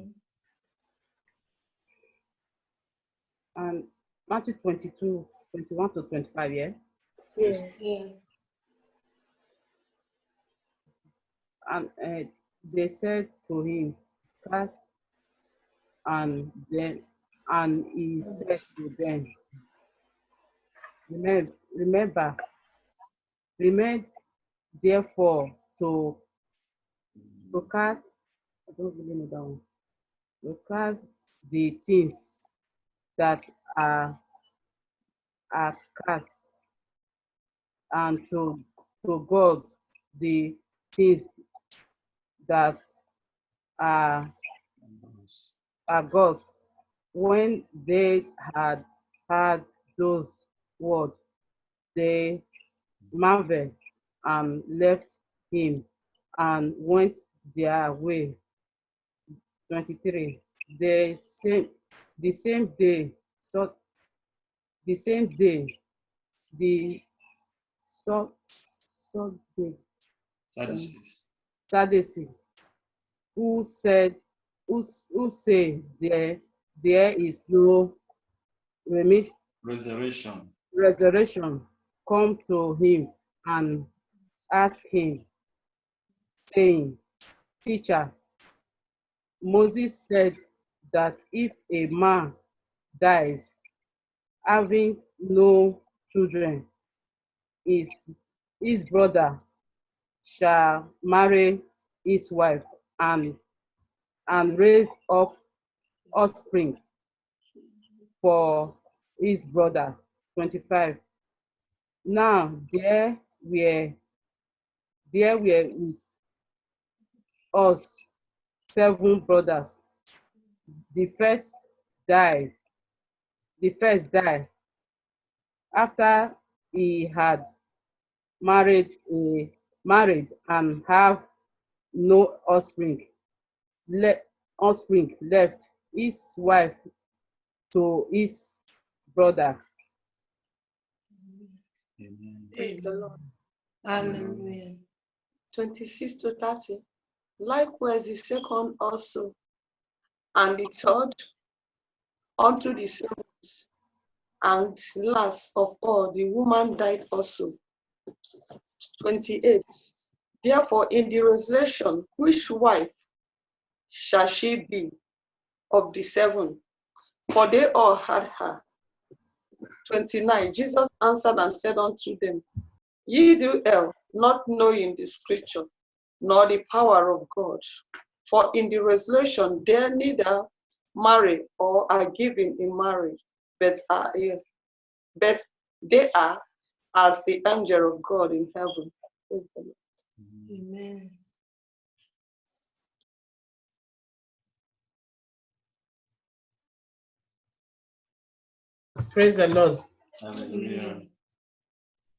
And Matthew 22, 21 to 25, yeah? Yeah. And they said to him, cast, and he said to them, remember therefore to cast, I don't really know that one, to cast the things that are cast, and to God the things that are God's. When they had heard those words, they marveled and left him and went their way. 23. The same day, Sadducees, who say there is no resurrection, come to him and ask him, saying, Teacher, Moses said that if a man dies having no children, his brother shall marry his wife and raise up offspring for his brother. 25. Now there were with us 7 brothers. The first died after he had married and have no offspring. Left his wife to his brother. Amen. Praise the Lord. Hallelujah. 26 to 30. Likewise the second also, and the third unto the seventh, and last of all the woman died also. 28. Therefore in the resurrection, which wife shall she be of the 7? For they all had her. 29. Jesus answered and said unto them, Ye do err, not knowing the scripture, nor the power of God. For in the resurrection there neither marry or are given in marriage, but they are as the angel of God in heaven. Praise the Lord. Amen. Praise the Lord. Hallelujah.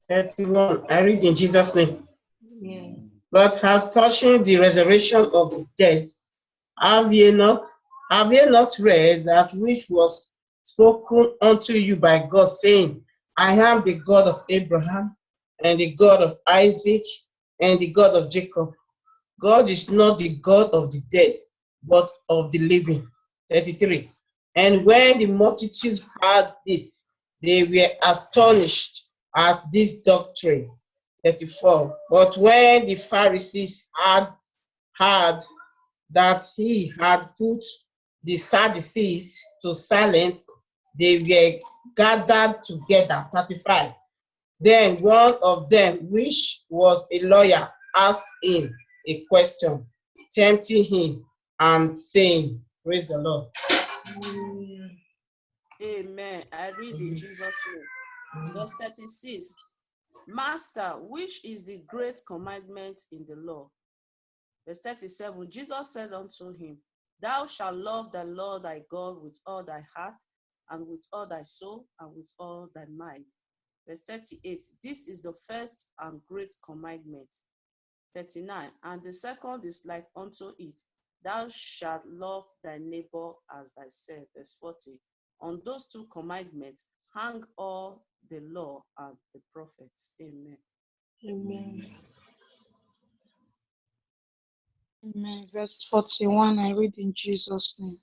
31. I read in Jesus' name. Yeah. But as touching the resurrection of the dead, have ye not read that which was spoken unto you by God, saying, I am the God of Abraham, and the God of Isaac, and the God of Jacob. God is not the God of the dead, but of the living. 33. And when the multitude heard this, they were astonished at this doctrine. 34. But when the Pharisees heard that he had put the Sadducees to silence, they were gathered together. 35. Then one of them, which was a lawyer, asked him a question, tempting him and saying, praise the Lord. Amen. I read in Jesus' name. Verse 36. Master, which is the great commandment in the law? Verse 37. Jesus said unto him, Thou shalt love the Lord thy God with all thy heart, and with all thy soul, and with all thy mind. Verse 38. This is the first and great commandment. 39. And the second is like unto it, Thou shalt love thy neighbor as thyself. Verse 40. On those two commandments hang all the law and the prophets. Amen. Amen. Amen. Verse 41, I read in Jesus' name.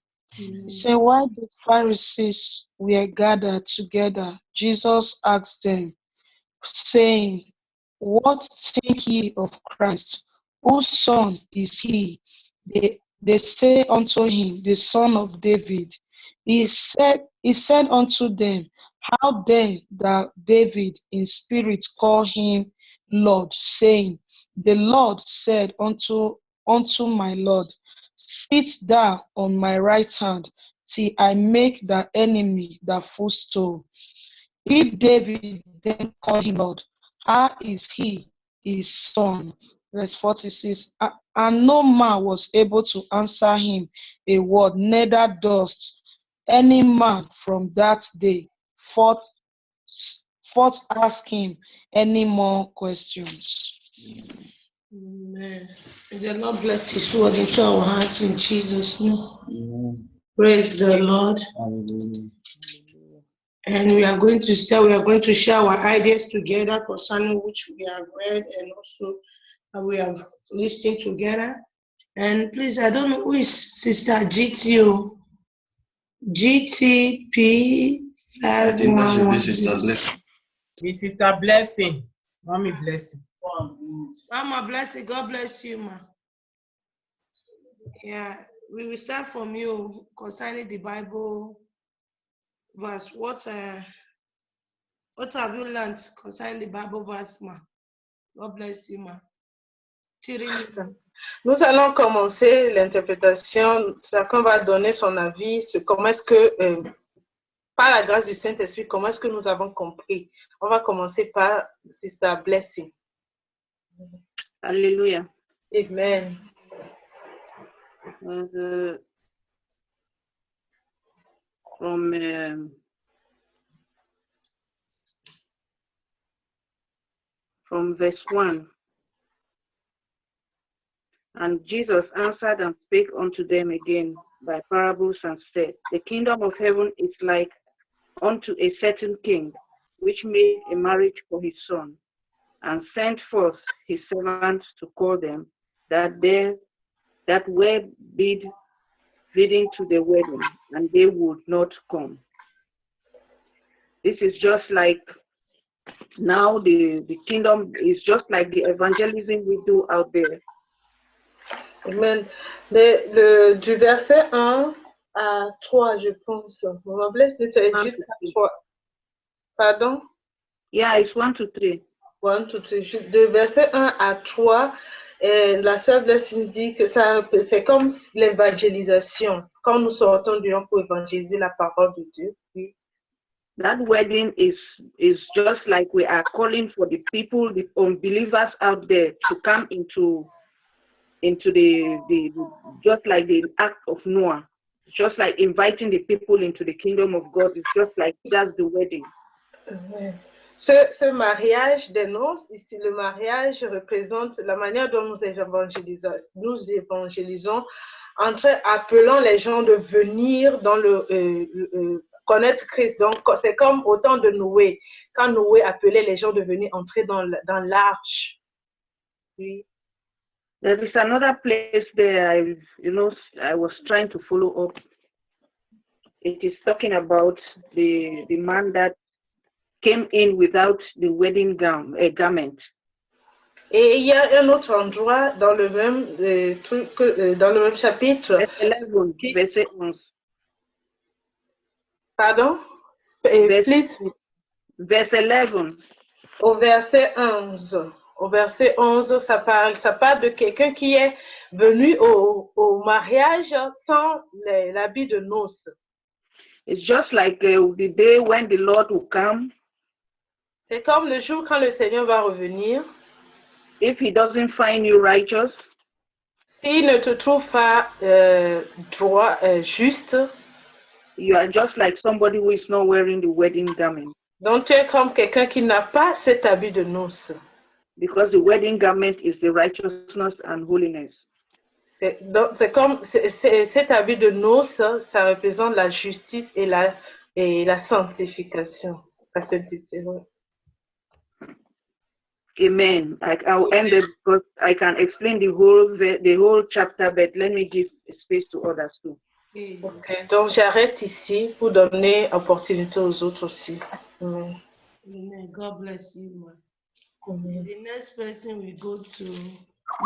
He said, while the Pharisees were gathered together, Jesus asked them, saying, What think ye of Christ? Whose son is he? They say unto him, The son of David. He said unto them, How then that David in spirit call him Lord, saying, The Lord said unto my Lord, Sit thou on my right hand, till I make thy enemy thy footstool. If David then called him Lord, how is he his son? Verse 46, and no man was able to answer him a word, neither durst any man from that day forth ask him any more questions. Amen. May the Lord bless his word into our hearts in Jesus' name. Amen. Praise the Lord. Hallelujah. And we are going to share our ideas together concerning which we have read and also we have listened together. And please, I don't know who is Sister GTO. GTP I think that should be 511. Sister Blessing. This is a blessing. Mommy blessing. Mama blessing. God bless you, ma. Yeah, we will start from you concerning the Bible verse. What have you learned concerning the Bible verse, ma? God bless you, ma. Nous allons commencer l'interprétation. Chacun va donner son avis sur comment est-ce que, par la grâce du Saint-Esprit, comment est-ce que nous avons compris. On va commencer par Sister Blessing. Hallelujah. Amen. From verse 1. And Jesus answered and spake unto them again by parables and said, The kingdom of heaven is like unto a certain king, which made a marriage for his son, and sent forth his servants to call them that were bidding to the wedding, and they would not come. This is just like now the kingdom is just like the evangelism we do out there. Amen. Du verset 1 à 3, je pense. Maman Blessing, c'est jusqu'à 3. Pardon? Yeah, it's 1 to 3. De verset 1 à 3, la sœur Bless dit que c'est comme l'évangélisation. Quand nous sortons du pour évangéliser la parole de Dieu. Oui. That wedding is just like we are calling for the people, the unbelievers out there to come into the just like the act of Noah, just like inviting the people into the kingdom of God. It's just like that's the wedding. Ce mariage des noces, ici le mariage représente la manière dont nous évangélisons entre appelant les gens de venir dans connaître Christ. Donc c'est comme au temps de Noé, quand Noé appelait les gens de venir entrer dans l'arche. Oui. There is another place there I was trying to follow up. It is talking about the man that came in without the wedding garment. Et il y a un autre endroit dans le même dans le même chapitre. Verset 11. Pardon? Please. Verset 11. Au verset 11. Au verset 11, ça parle de quelqu'un qui est venu au mariage sans l'habit de noces. It's just like the day when the Lord will come. C'est comme le jour quand le Seigneur va revenir. If he doesn't find you righteous, s'il ne te trouve pas droit, juste, you are just like somebody who is not wearing the wedding garment. Donc tu es comme quelqu'un qui n'a pas cet habit de noces. Because the wedding garment is the righteousness and holiness. C'est comme cet habit de noces, ça représente la justice et la sanctification, la sainteté. Amen. I'll end it because I can explain the whole chapter, but let me give space to others too. Okay. Donc j'arrête ici pour donner opportunité aux autres aussi. Amen. God bless you, ma. Amen. The next person we go to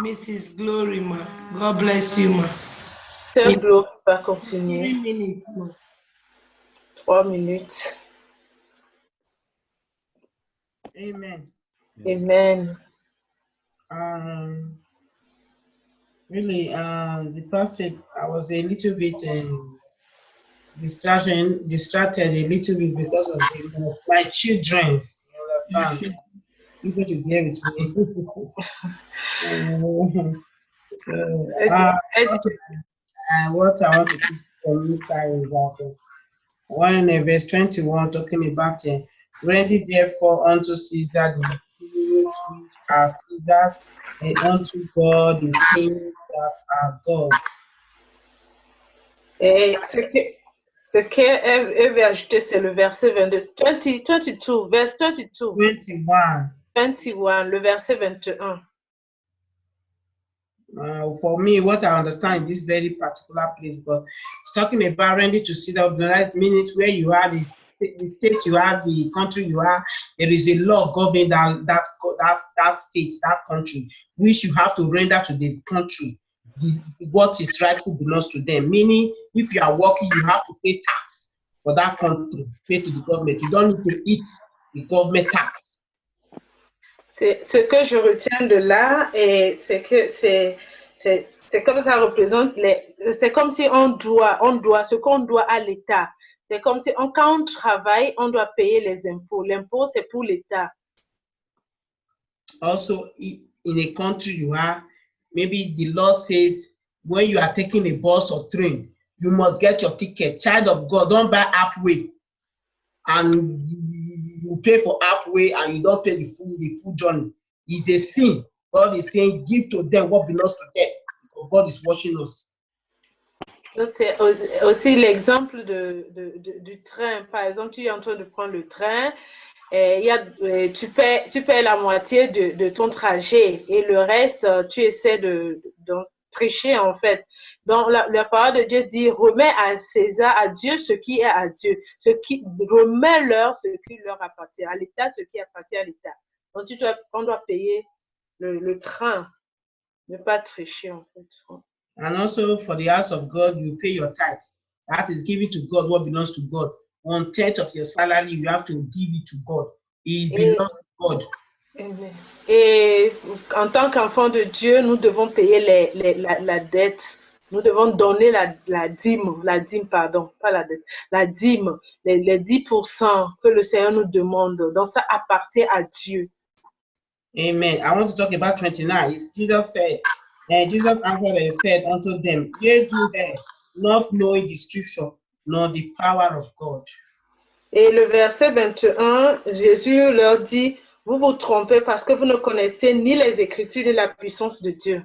Mrs. Glory, ma. God bless you, ma. Sœur Glory va continuer. 3 minutes, ma. 3 minutes. Amen. Amen. Really, the passage, I was a little bit distracted a little bit because of my children. You understand? People to bear with me. What I want to keep from this side is that when verse 21 talking about render therefore unto Caesar the things which are Caesar's, and unto God the things that are God's. Et ce qu'elle veut ajouter, c'est le verset 22, 22, verse 22. 21, le verset 21. For me, what I understand in this very particular place, but it's talking about render to Caesar, that means where you are, the state you are, the country you are, there is a law governing that state, that country, which you have to render to the country what is rightful belongs to them. Meaning, if you are working, you have to pay tax for that country, pay to the government. You don't need to eat the government tax. Ce que je retiens de là, c'est que c'est comme ça représente c'est comme si on doit ce qu'on doit à l'État. C'est comme si quand on travaille, on doit payer les impôts. L'impôt, c'est pour l'État. Also, in a country you are, maybe the law says when you are taking a bus or train, you must get your ticket. Child of God, don't buy halfway. And you pay for halfway and you don't pay the full journey. It's a sin. God is saying, give to them what belongs to them. Because God is watching us. C'est aussi l'exemple du train. Par exemple, tu es en train de prendre le train, tu paies la moitié de ton trajet et le reste, tu essaies de tricher en fait. Donc, la parole de Dieu dit, remets à César, à Dieu ce qui est à Dieu, remets-leur ce qui leur appartient, à l'État ce qui appartient à l'État. Donc, on doit payer le train, ne pas tricher en fait. And also for the house of God, you pay your tithe. That is giving to God what belongs to God. 1/10 of your salary, you have to give it to God. It belongs to God. Amen. Et en tant qu'enfant de Dieu, nous devons payer la dette. Nous devons donner la dîme, pardon, pas la dette, la dîme, les 10% que le Seigneur nous demande. Donc ça appartient à Dieu. Amen. I want to talk about 29. Jesus said, Jesus answered and said unto them, Ye do that, not knowing the scripture, nor the power of God. Et le verset 21, Jésus leur dit, vous vous trompez parce que vous ne connaissez ni les Écritures ni la puissance de Dieu.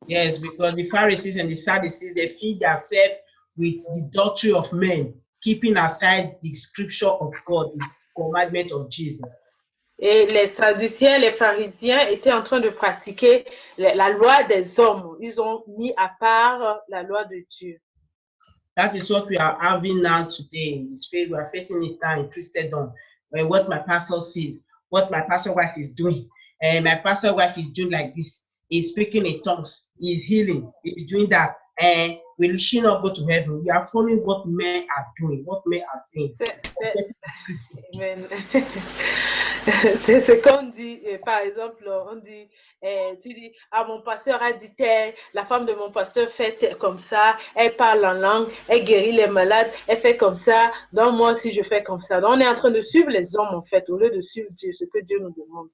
Yes, because the Pharisees and the Sadducees, they feed themselves with the doctrine of men, keeping aside the scripture of God, the commandment of Jesus. Et les Sadduciens, les pharisiens étaient en train de pratiquer la loi des hommes. Ils ont mis à part la loi de Dieu. That is what we are having now today. We are facing it now in Christendom. What my pastor says, what my pastor wife is doing, and my pastor wife is doing like this. He's speaking in tongues. He's healing. He's doing that. And we should not go to heaven. We are following what men are doing, what men are saying. Amen. C'est ce qu'on dit, par exemple, on dit, tu dis, ah, mon pasteur a dit tel, la femme de mon pasteur fait comme ça, elle parle en langue, elle guérit les malades, elle fait comme ça, donc moi aussi je fais comme ça. Donc on est en train de suivre les hommes en fait, au lieu de suivre Dieu, ce que Dieu nous demande.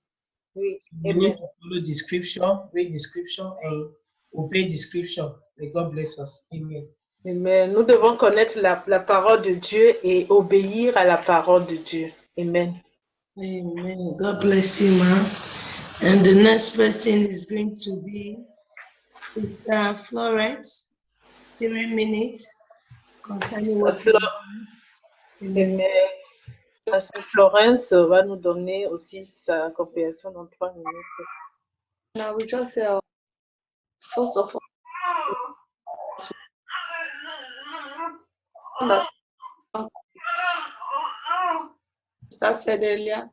Oui. We need to follow the scripture, read the scripture, and obey the scripture. May God bless us. Amen. Amen. Nous devons connaître la parole de Dieu et obéir à la parole de Dieu. Amen. Amen. God bless you, ma'am. And the next person is going to be Sister Florence. 3 minutes concerning what. Amen. Sister Florence va nous donner aussi sa compréhension dans 3 minutes. Now we just say, first of all, Sister said earlier,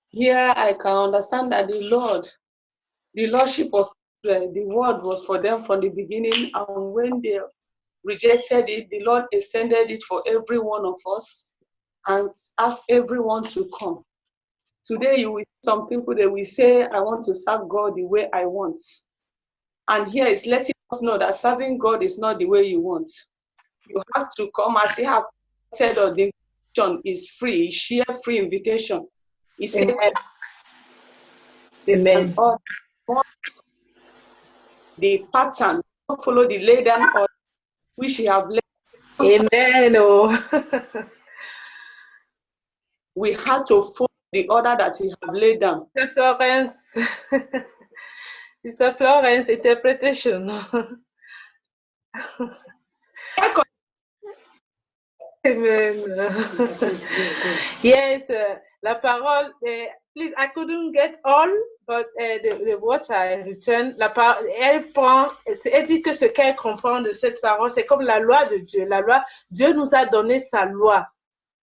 here I can understand that the Lordship of Israel, the word was for them from the beginning, and when they rejected it, the Lord extended it for every one of us and asked everyone to come. Today, you will see some people that will say, I want to serve God the way I want. And here is letting us know that serving God is not the way you want. You have to come, as he has said, or the invitation is free, share free invitation. He said, Amen. The pattern, follow the laid down order which he have led. Amen. Oh. We had to follow the order that he have laid down. Sister Florence, Sister Florence, interpretation. Amen. Yes, la parole. Please, I couldn't get all, but the words I returned. Elle dit que ce qu'elle comprend de cette parole, c'est comme la loi de Dieu. La loi, Dieu nous a donné sa loi.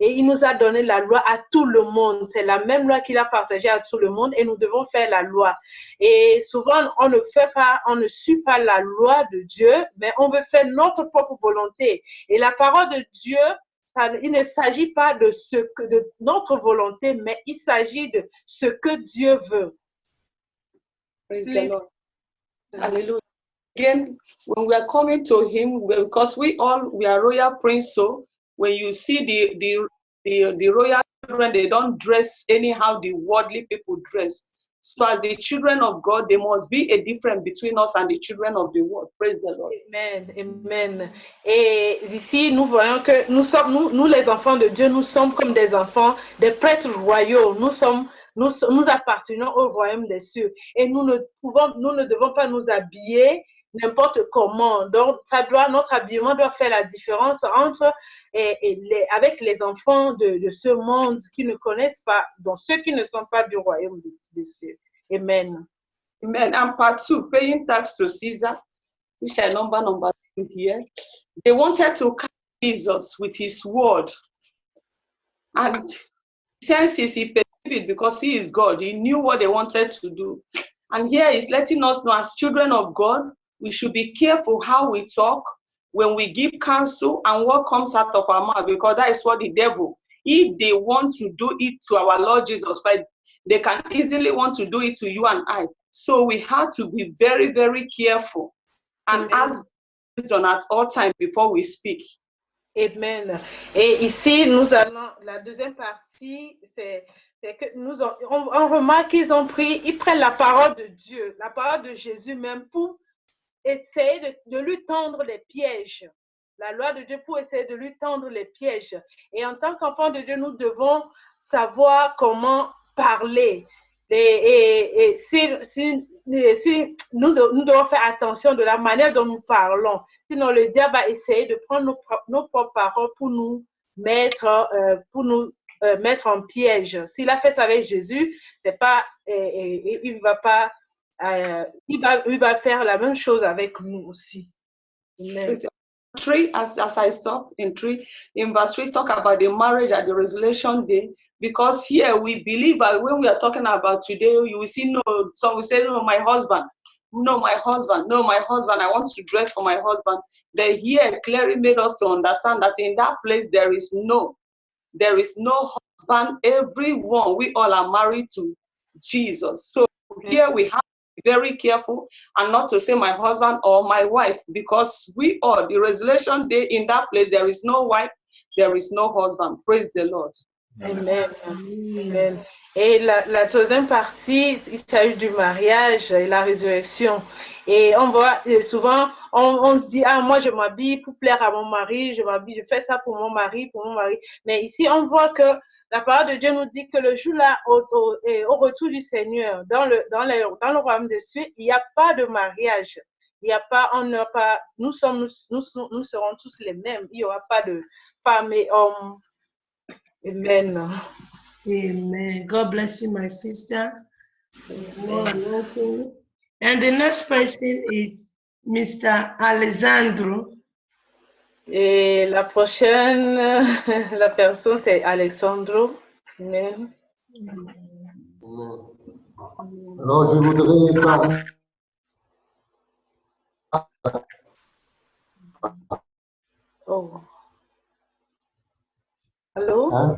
Et il nous a donné la loi à tout le monde. C'est la même loi qu'il a partagée à tout le monde et nous devons faire la loi. Et souvent, on ne suit pas la loi de Dieu, mais on veut faire notre propre volonté. Et la parole de Dieu, il ne s'agit pas de notre volonté, mais il s'agit de ce que Dieu veut. Praise the Lord. Hallelujah. Again, when we are coming to him, because we are royal prince, so when you see the royal children, they don't dress anyhow the worldly people dress. So as the children of God, there must be a difference between us and the children of the world. Praise the Lord. Amen, amen. Et ici, nous voyons que nous les enfants de Dieu, nous sommes comme des enfants, des prêtres royaux. Nous appartenons au royaume des cieux. Et nous ne devons pas nous habiller n'importe comment. Donc, notre habillement doit faire la différence entre avec les enfants de ce monde qui ne connaissent pas, donc ceux qui ne sont pas du royaume des cieux. Amen. Amen. And part 2, paying tax to Caesar, which I number 2 here. They wanted to catch Jesus with his word. And since he perceived it because he is God, he knew what they wanted to do. And here he's letting us know, as children of God, we should be careful how we talk when we give counsel and what comes out of our mouth, because that is what the devil, if they want to do it to our Lord Jesus Christ, they can easily want to do it to you and I. So we have to be very, very careful and ask wisdom at all times before we speak. Amen. Et ici, nous allons, la deuxième partie, c'est que on remarque qu'ils ils prennent la parole de Dieu, la parole de Jésus même pour essayer de lui tendre les pièges. La loi de Dieu pour essayer de lui tendre les pièges. Et en tant qu'enfant de Dieu, nous devons savoir comment parler. Et si nous devons faire attention de la manière dont nous parlons. Sinon, le diable va essayer de prendre nos propres paroles pour nous mettre en piège. S'il a fait ça avec Jésus, c'est pas, il va faire la même chose avec nous aussi. Amen. 3, as I stop in 3, in verse 3, talk about the marriage at the resurrection day, because here we believe that when we are talking about today, you will see some will say, no, my husband, I want to dress for my husband. The here clearly made us to understand that in that place there is no husband. Everyone, we all are married to Jesus. So here we have very careful and not to say my husband or my wife, because we all, the resurrection day, in that place there is no wife, there is no husband. Praise the Lord. Amen. Amen. Et la deuxième partie, il s'agit du mariage et la résurrection. Et on voit souvent, on se dit, moi je m'habille pour plaire à mon mari, je fais ça pour mon mari. Mais ici, on voit que la parole de Dieu nous dit que le jour-là, au retour du Seigneur, dans le royaume des cieux, il n'y a pas de mariage. Nous serons tous les mêmes. Il n'y aura pas de femmes et hommes. Amen. Amen. God bless you, my sister. Amen. And the next person is Mr. Alessandro. Et la prochaine, la personne, c'est Alessandro. Amen. Alors, je voudrais parler. Oh. Allô? Hein?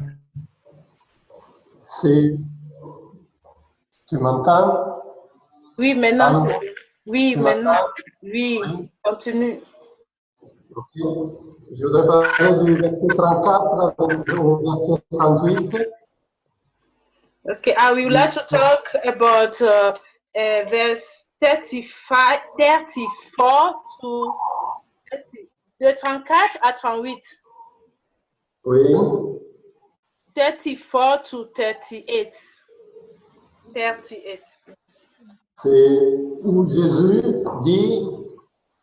Tu m'entends? Oui, maintenant, Allô? Oui, maintenant. Oui, continue. Ok. Je voudrais parler du verset 34 au verset 38. Okay, I would like to talk about verse 34 to 30. De 34 à 38. Oui. 34 to 38. 38. C'est où Jésus dit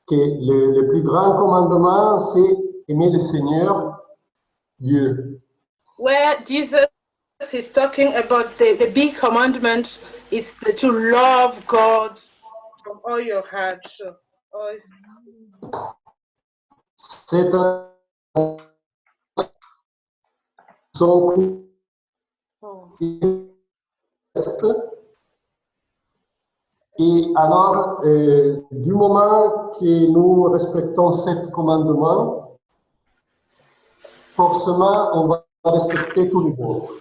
que le plus grand commandement, c'est aimer le Seigneur, Dieu. Where Jesus is talking about the big commandment is to love God from all your heart. C'est son Et alors, du moment que nous respectons ce commandement, forcément, on va respecter tous les autres.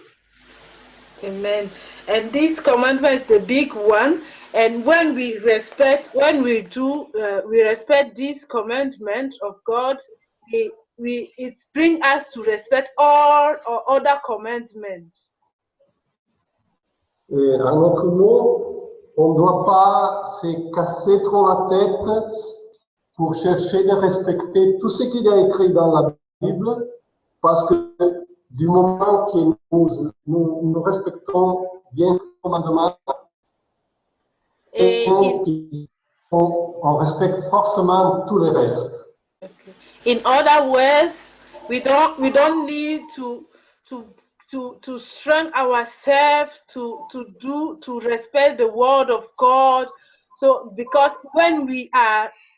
Amen. And this commandment is the big one. And when we respect this commandment of God, it brings us to respect all other commandments. Et en autre mot, on ne doit pas se casser trop la tête pour chercher de respecter tout ce qu'il y a écrit dans la Bible, parce que du moment que nous respectons bien ce commandement, on respecte forcément tout le reste. In other words, we don't need to strengthen ourselves to respect the word of God. So because when we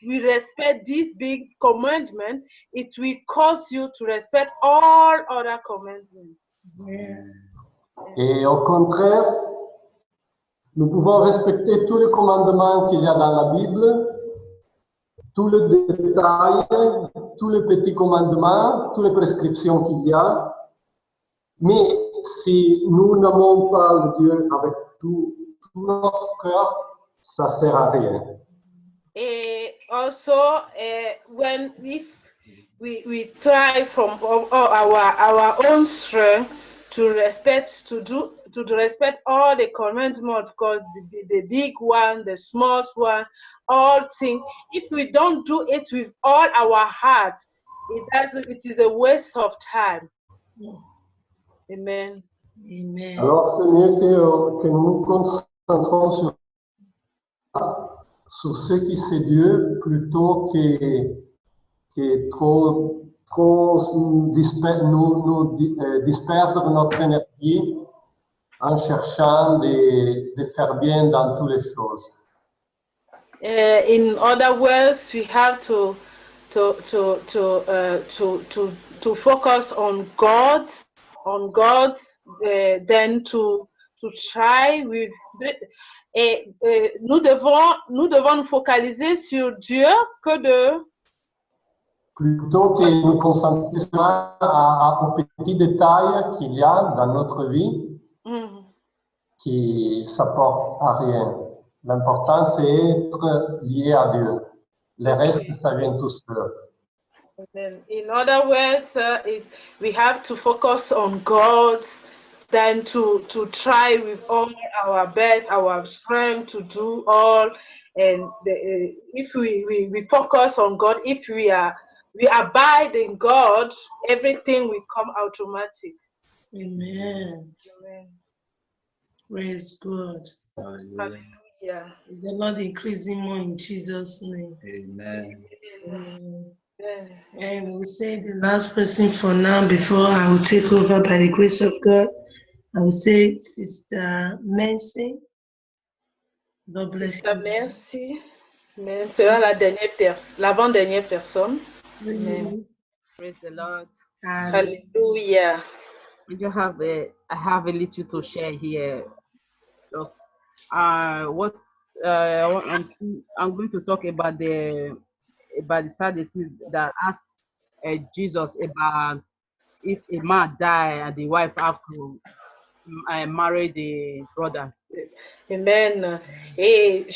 respect this big commandment, it will cause you to respect all other commandments. Yeah. Et au contraire, nous pouvons respecter tous les commandements qu'il y a dans la Bible, tous les détails, tous les petits commandements, toutes les prescriptions qu'il y a. Mais si nous n'aimons pas le Dieu avec tout notre cœur, ça sert à rien. And also, when if we try from our own strength to respect all the commandments of God, the big one, the small one, all things. If we don't do it with all our heart, it is a waste of time. Amen. Amen. Alors c'est mieux que nous nous concentrons sur ce qui c'est Dieu plutôt que trop disperdre notre énergie en cherchant de faire bien dans toutes les choses. In other words, we have to focus on God, then to try with. Nous devons nous focaliser sur Dieu que de. Plutôt que nous concentrer aux petits détails qu'il y a dans notre vie qui ne s'apportent à rien. L'important, c'est être lié à Dieu. Le reste, ça vient tout seul. In other words, we have to focus on God, then to try with all our best, our strength to do all. And if we focus on God, if we abide in God, everything will come automatic. Amen. Amen. Praise God. Hallelujah. The Lord increasing more in Jesus' name. Amen. Amen. Amen. And we say the last person for now before I will take over by the grace of God. I will say Sister Mercy. God bless Sister you. Merci. Amen. Sera l'avant-dernière personne. Amen. Praise the Lord. Hallelujah. I have a little to share here. Just I'm going to talk about the Sadducees that asks Jesus about if a man die and the wife have to marry the brother. Amen. Et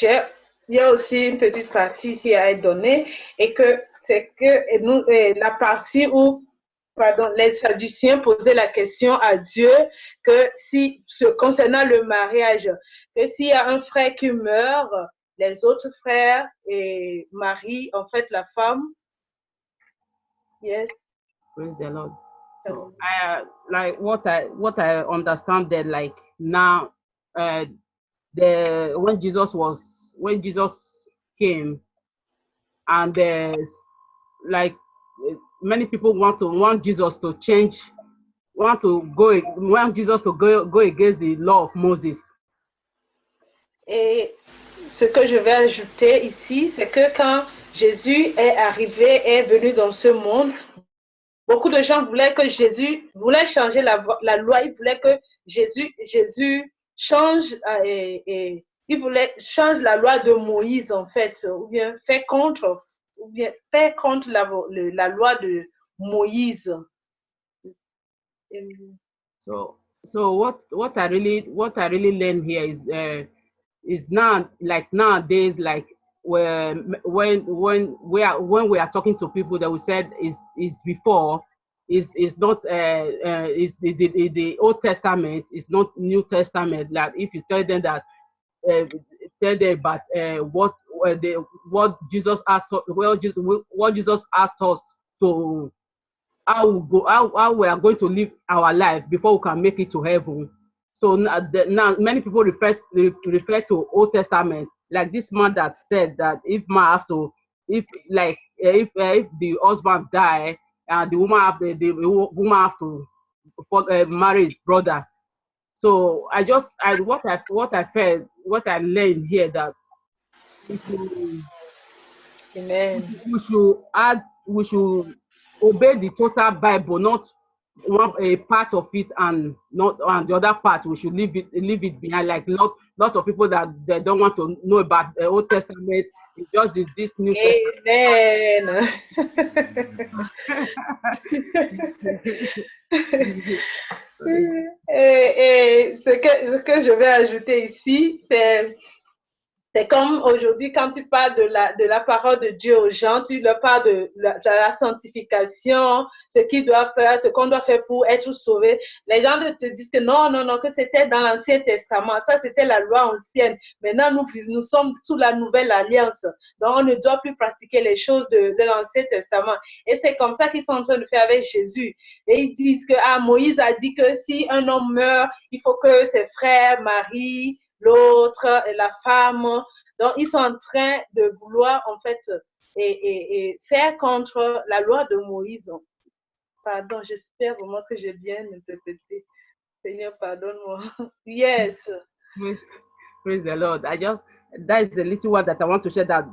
il y a aussi une petite partie ici à donner et que c'est que nous, la partie où les Sadduciens posaient la question à Dieu que si, concernant le mariage, que s'il y a un frère qui meurt, les autres frères marient en fait la femme. Yes. Praise the Lord. So I like what I understand that like now when Jesus came and like many people want Jesus to change, want Jesus to go against the law of Moses. Et ce que je vais ajouter ici, c'est que quand Jésus est venu dans ce monde, beaucoup de gens voulaient changer la loi, ils voulaient que Jésus change, il voulait changer la loi de Moïse en fait, ou bien faire contre la loi de Moïse. So what I really learned here is now like nowadays like when we are talking to people that we said is before is not is the Old Testament is not New Testament. Like if you tell them that tell them about what Jesus asked us to how we are going to live our life before we can make it to heaven. So now many people refer to Old Testament, like this man that said that if the husband die and the woman have to marry his brother. So what I learned here that Amen. we should obey the total Bible, not a part of it and not the other part. We should leave it behind. Like lot of people that they don't want to know about the Old Testament. It's just this New Testament. Et ce que je vais ajouter ici, c'est comme aujourd'hui, quand tu parles de la parole de Dieu aux gens, tu leur parles de la sanctification, ce qu'ils doivent faire, ce qu'on doit faire pour être sauvé. Les gens te disent que non, que c'était dans l'Ancien Testament. Ça, c'était la loi ancienne. Maintenant, nous sommes sous la nouvelle alliance. Donc, on ne doit plus pratiquer les choses de l'Ancien Testament. Et c'est comme ça qu'ils sont en train de faire avec Jésus. Et ils disent que Moïse a dit que si un homme meurt, il faut que ses frères marient l'autre, la femme. Donc, ils sont en train de vouloir, en fait, et faire contre la loi de Moïse. Pardon, j'espère vraiment que j'ai bien interprété. Seigneur, pardonne-moi. Yes. Praise the Lord. That is the little one that I want to share, that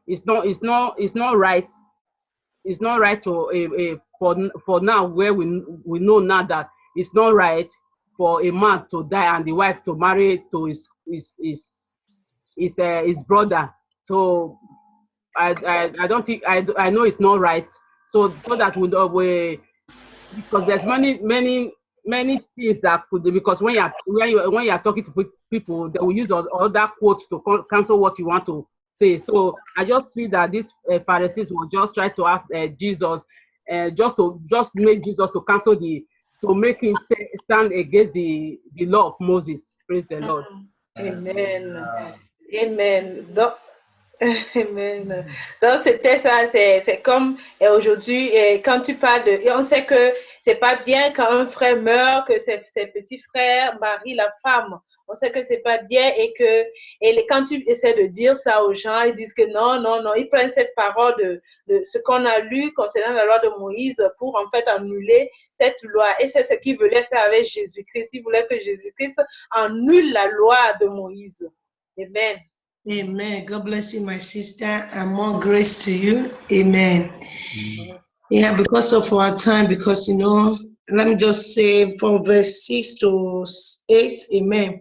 it's not right. It's not right to for now, where we know now that it's not right for a man to die and the wife to marry to his brother. So I don't think, I know it's not right. So that we because there's many things that could be, because when you're talking to people, they will use other quotes to cancel what you want to say. So I just feel that these Pharisees will just try to ask Jesus, just make Jesus to cancel to make him stand against the law of Moses. Praise the Lord. Amen. Amen. Donc, amen. Donc, c'était ça, c'est comme aujourd'hui, quand tu parles et on sait que c'est pas bien quand un frère meurt, que ses petits frères marient la femme. On sait que c'est pas bien et quand tu essaies de dire ça aux gens, ils disent que non, ils prennent cette parole de ce qu'on a lu concernant la loi de Moïse pour en fait annuler cette loi. Et c'est ce qu'ils voulaient faire avec Jésus-Christ. Ils voulaient que Jésus-Christ annule la loi de Moïse. Amen. Amen. God bless you, my sister, and more grace to you. Amen. Yeah, because of our time, because let me just say from verse 6 to 8. Amen.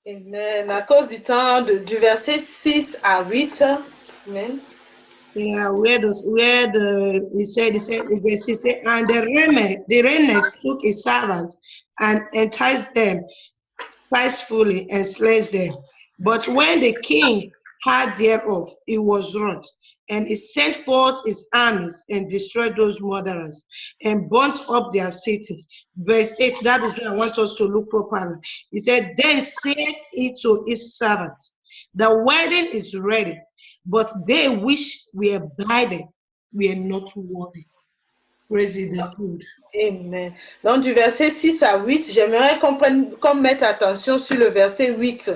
Amen. À cause du temps, du verset 6 à 8. Amen. Yeah, he said, verse 6, and the remnant took a servant and enticed them spitefully and slayed them. But when the king heard thereof, he was wroth, and he sent forth his armies and destroyed those murderers and burnt up their city. Verse 8, that is where I want us to look properly. He said, then said he to his servants, the wedding is ready, but they which were blinded were not worthy. Praise the Lord. Amen. Donc du verset 6 à 8, j'aimerais qu'on mette attention sur le verset 8.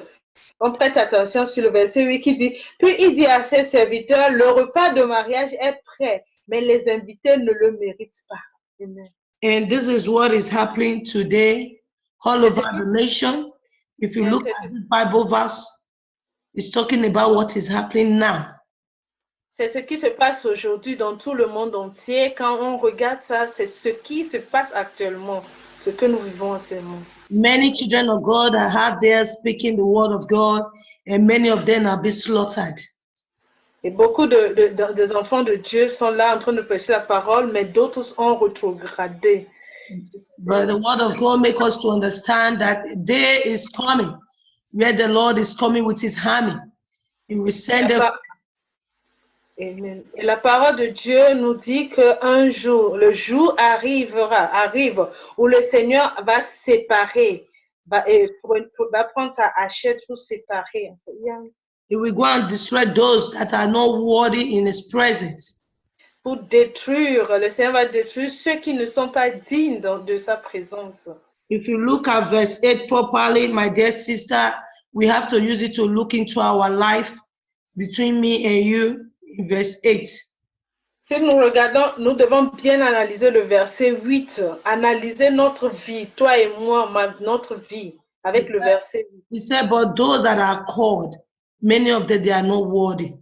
On prête attention sur le verset 8 qui dit, puis il dit à ses serviteurs, le repas de mariage est prêt, mais les invités ne le méritent pas. Amen. And this is what is happening today all over the nation. If you look at the Bible verse, it's talking about what is happening now. C'est ce qui se passe aujourd'hui dans tout le monde entier. Quand on regarde ça, c'est ce qui se passe actuellement, ce que nous vivons actuellement. Many children of God are out there speaking the word of God, and many of them are being slaughtered. Et beaucoup des enfants de Dieu sont là en train de prêcher la parole, mais d'autres ont rétrogradé. But the word of God makes us to understand that day is coming, where the Lord is coming with his army. He will send them. Amen. Et la parole de Dieu nous dit qu'un jour, le jour arrive où le Seigneur va séparer, va prendre sa hachette pour séparer. He will go and destroy those that are not worthy in his presence. Pour détruire, le Seigneur va détruire ceux qui ne sont pas dignes de sa présence. If you look at verse 8 properly, my dear sister, we have to use it to look into our life between me and you. Verse 8. Si nous regardons, nous devons bien analyser le verset 8, analyser notre vie, toi et moi, notre vie, avec le verset 8. He said, but those that are called, many of them, they are not worthy.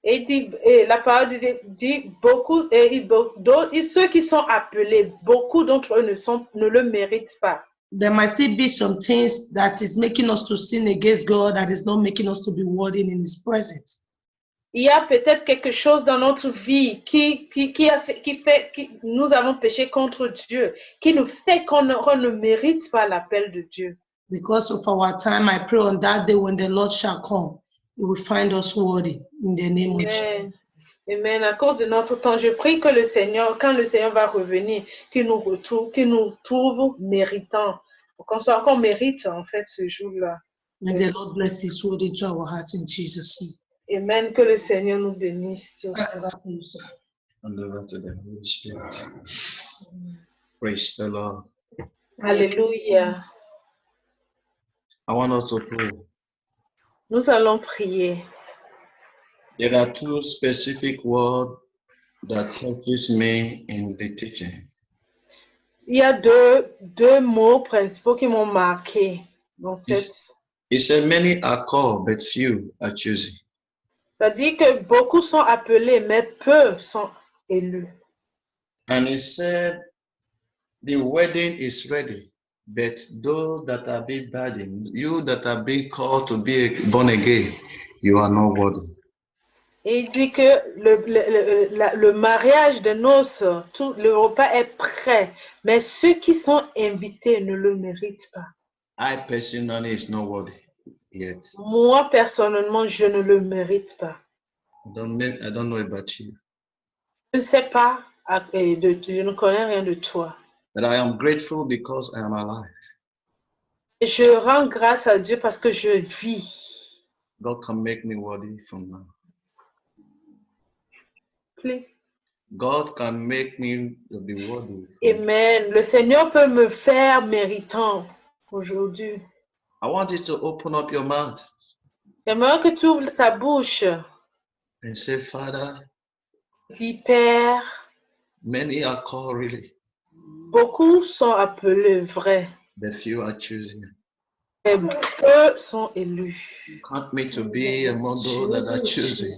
Et la parole dit beaucoup, et ceux qui sont appelés, beaucoup d'entre eux ne le méritent pas. There might still be some things that is making us to sin against God, that is not making us to be worthy in his presence. il y a peut-être quelque chose dans notre vie qui fait que nous avons péché contre Dieu, qui nous fait qu'on ne mérite pas l'appel de Dieu. Because of our time, I pray on that day when the Lord shall come, He will find us worthy in the name of Jesus. Amen. Amen. À cause de notre temps, je prie que le Seigneur, quand le Seigneur va revenir, qu'il nous retrouve, qu'il nous trouve méritants, qu'on mérite en fait ce jour-là. May the Lord bless His word into our hearts in Jesus' name. Amen. Que le Seigneur nous bénisse tous. And over to the Holy Spirit. Praise the Lord. Alléluia. I want us to pray. Nous allons prier. There are two specific words that touches me in the teaching. Il y a deux mots principaux qui m'ont marqué dans cette. He said, many are called, but few are chosen. C'est-à-dire que beaucoup sont appelés, mais peu sont élus. And he said, the wedding is ready, but those that are being burdened, you that are being called to be born again, you are not worthy. Et il dit que le mariage de noces, tout le repas est prêt, mais ceux qui sont invités ne le méritent pas. I personally is not worthy yet. Moi, personnellement, je ne le mérite pas. I don't know about you. Je ne sais pas, je ne connais rien de toi. But I am grateful because I am alive. Je rends grâce à Dieu parce que je vis. God can make me worthy from now. Please. God can make me to be worthy. Amen. Le Seigneur peut me faire méritant aujourd'hui. I want you to open up your mouth J'aimerais que tu ouvres ta bouche. and say, Father, Dis, Père, many are called really, beaucoup sont appelés vrais, but few are chosen. et peu sont élus. Count me to be among those that are chosen.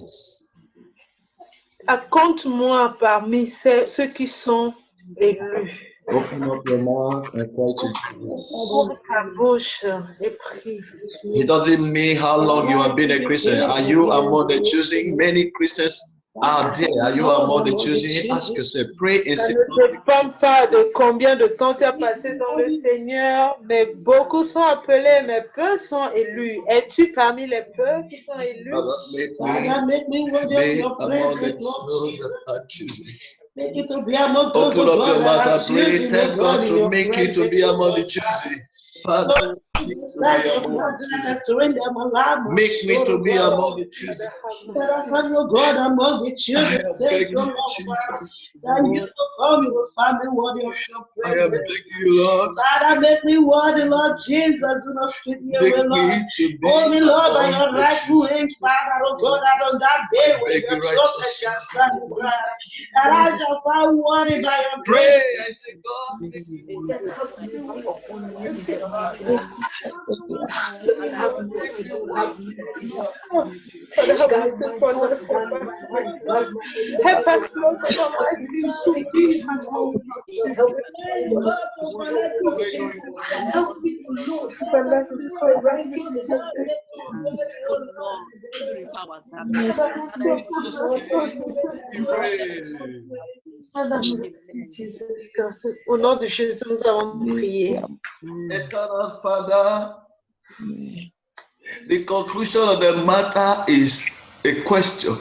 Compte-moi parmi ceux qui sont élus. Open up your mouth and cry to Jesus. Ouvre ta bouche et prie. It doesn't mean how long you have been a Christian. Are you among the choosing? Many Christians are there. Are you among the choosing? Ask yourself, pray and Ça say, ne dépend pas de combien de temps tu as passé dans le Seigneur, mais beaucoup sont appelés, mais peu sont élus. Es-tu parmi les peu qui sont élus? Father, make me be among the those that are choosing. Make it to be among those Open up your mouth and that pray. are Tell God to choosing, make you to be among the choosing. Father, make me to be among the choosing. God among the children, say begging you, Jesus. that you will come, you will find me worthy of your I am praise. begging you, Lord. Father, make me worthy, Lord Jesus. Do not keep me away, Make Lord. me to be Hold me, Lord, by your among the rightful choosing. hand, Father, oh God, that on that day when Beg your you, trumpet righteous shall sound, God, that I shall find worthy by your Pray, grace. I say, God, make me Help us, Lord, for Jesus Christ. Au nom de Jésus, nous avons prié. Eternal Father, the conclusion of the matter is a question.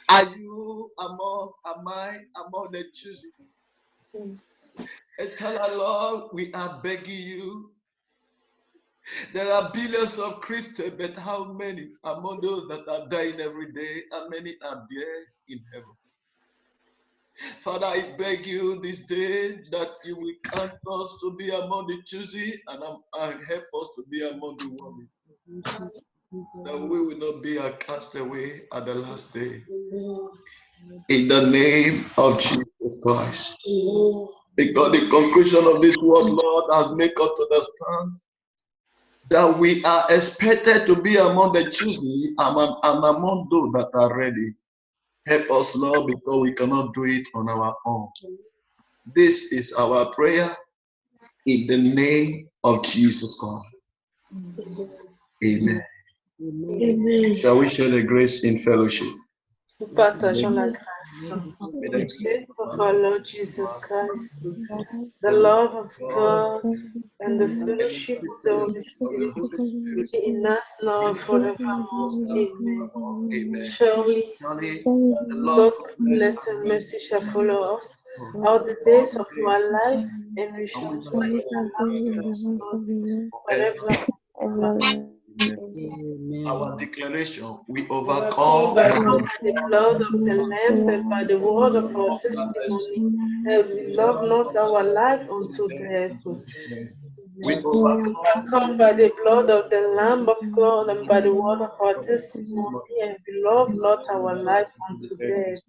Are you am I among the choosing? Eternal Lord, we are begging you. There are billions of Christians, but how many among those that are dying every day, how many are there in heaven? Father, I beg you this day that you will count us to be among the choosing and help us to be among the worthy. That we will not be a castaway at the last day. In the name of Jesus Christ. Because the conclusion of this word, Lord, has made us understand that we are expected to be among the choosing and among those that are ready. Help us, Lord, because we cannot do it on our own. This is our prayer in the name of Jesus Christ. Amen. Amen. Shall we share the grace in fellowship? Nous partageons la grâce. May the The grace grace of our Lord Jesus Christ, the love of God, and the fellowship of the Holy Spirit be in us now and forevermore. Amen. Amen. Surely, Surely the Lord God's goodness and mercy shall follow us all the days of our lives, and we shall dwell in the house of the Lord forever. Our declaration, we Overcome overcome by the blood of the Lamb and by the word of our testimony, and we love not our life unto death. we overcome Overcome by the blood of the Lamb of God and by the word of our testimony, and we love not our life unto death.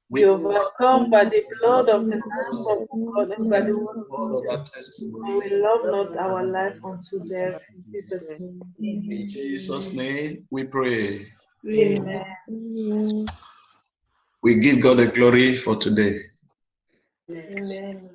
We overcome by the blood of the Lamb of God and by the word of our testimony, and we love not our life unto death. In Jesus' name. In Jesus' name we pray. Amen. We give God the glory for today. Amen.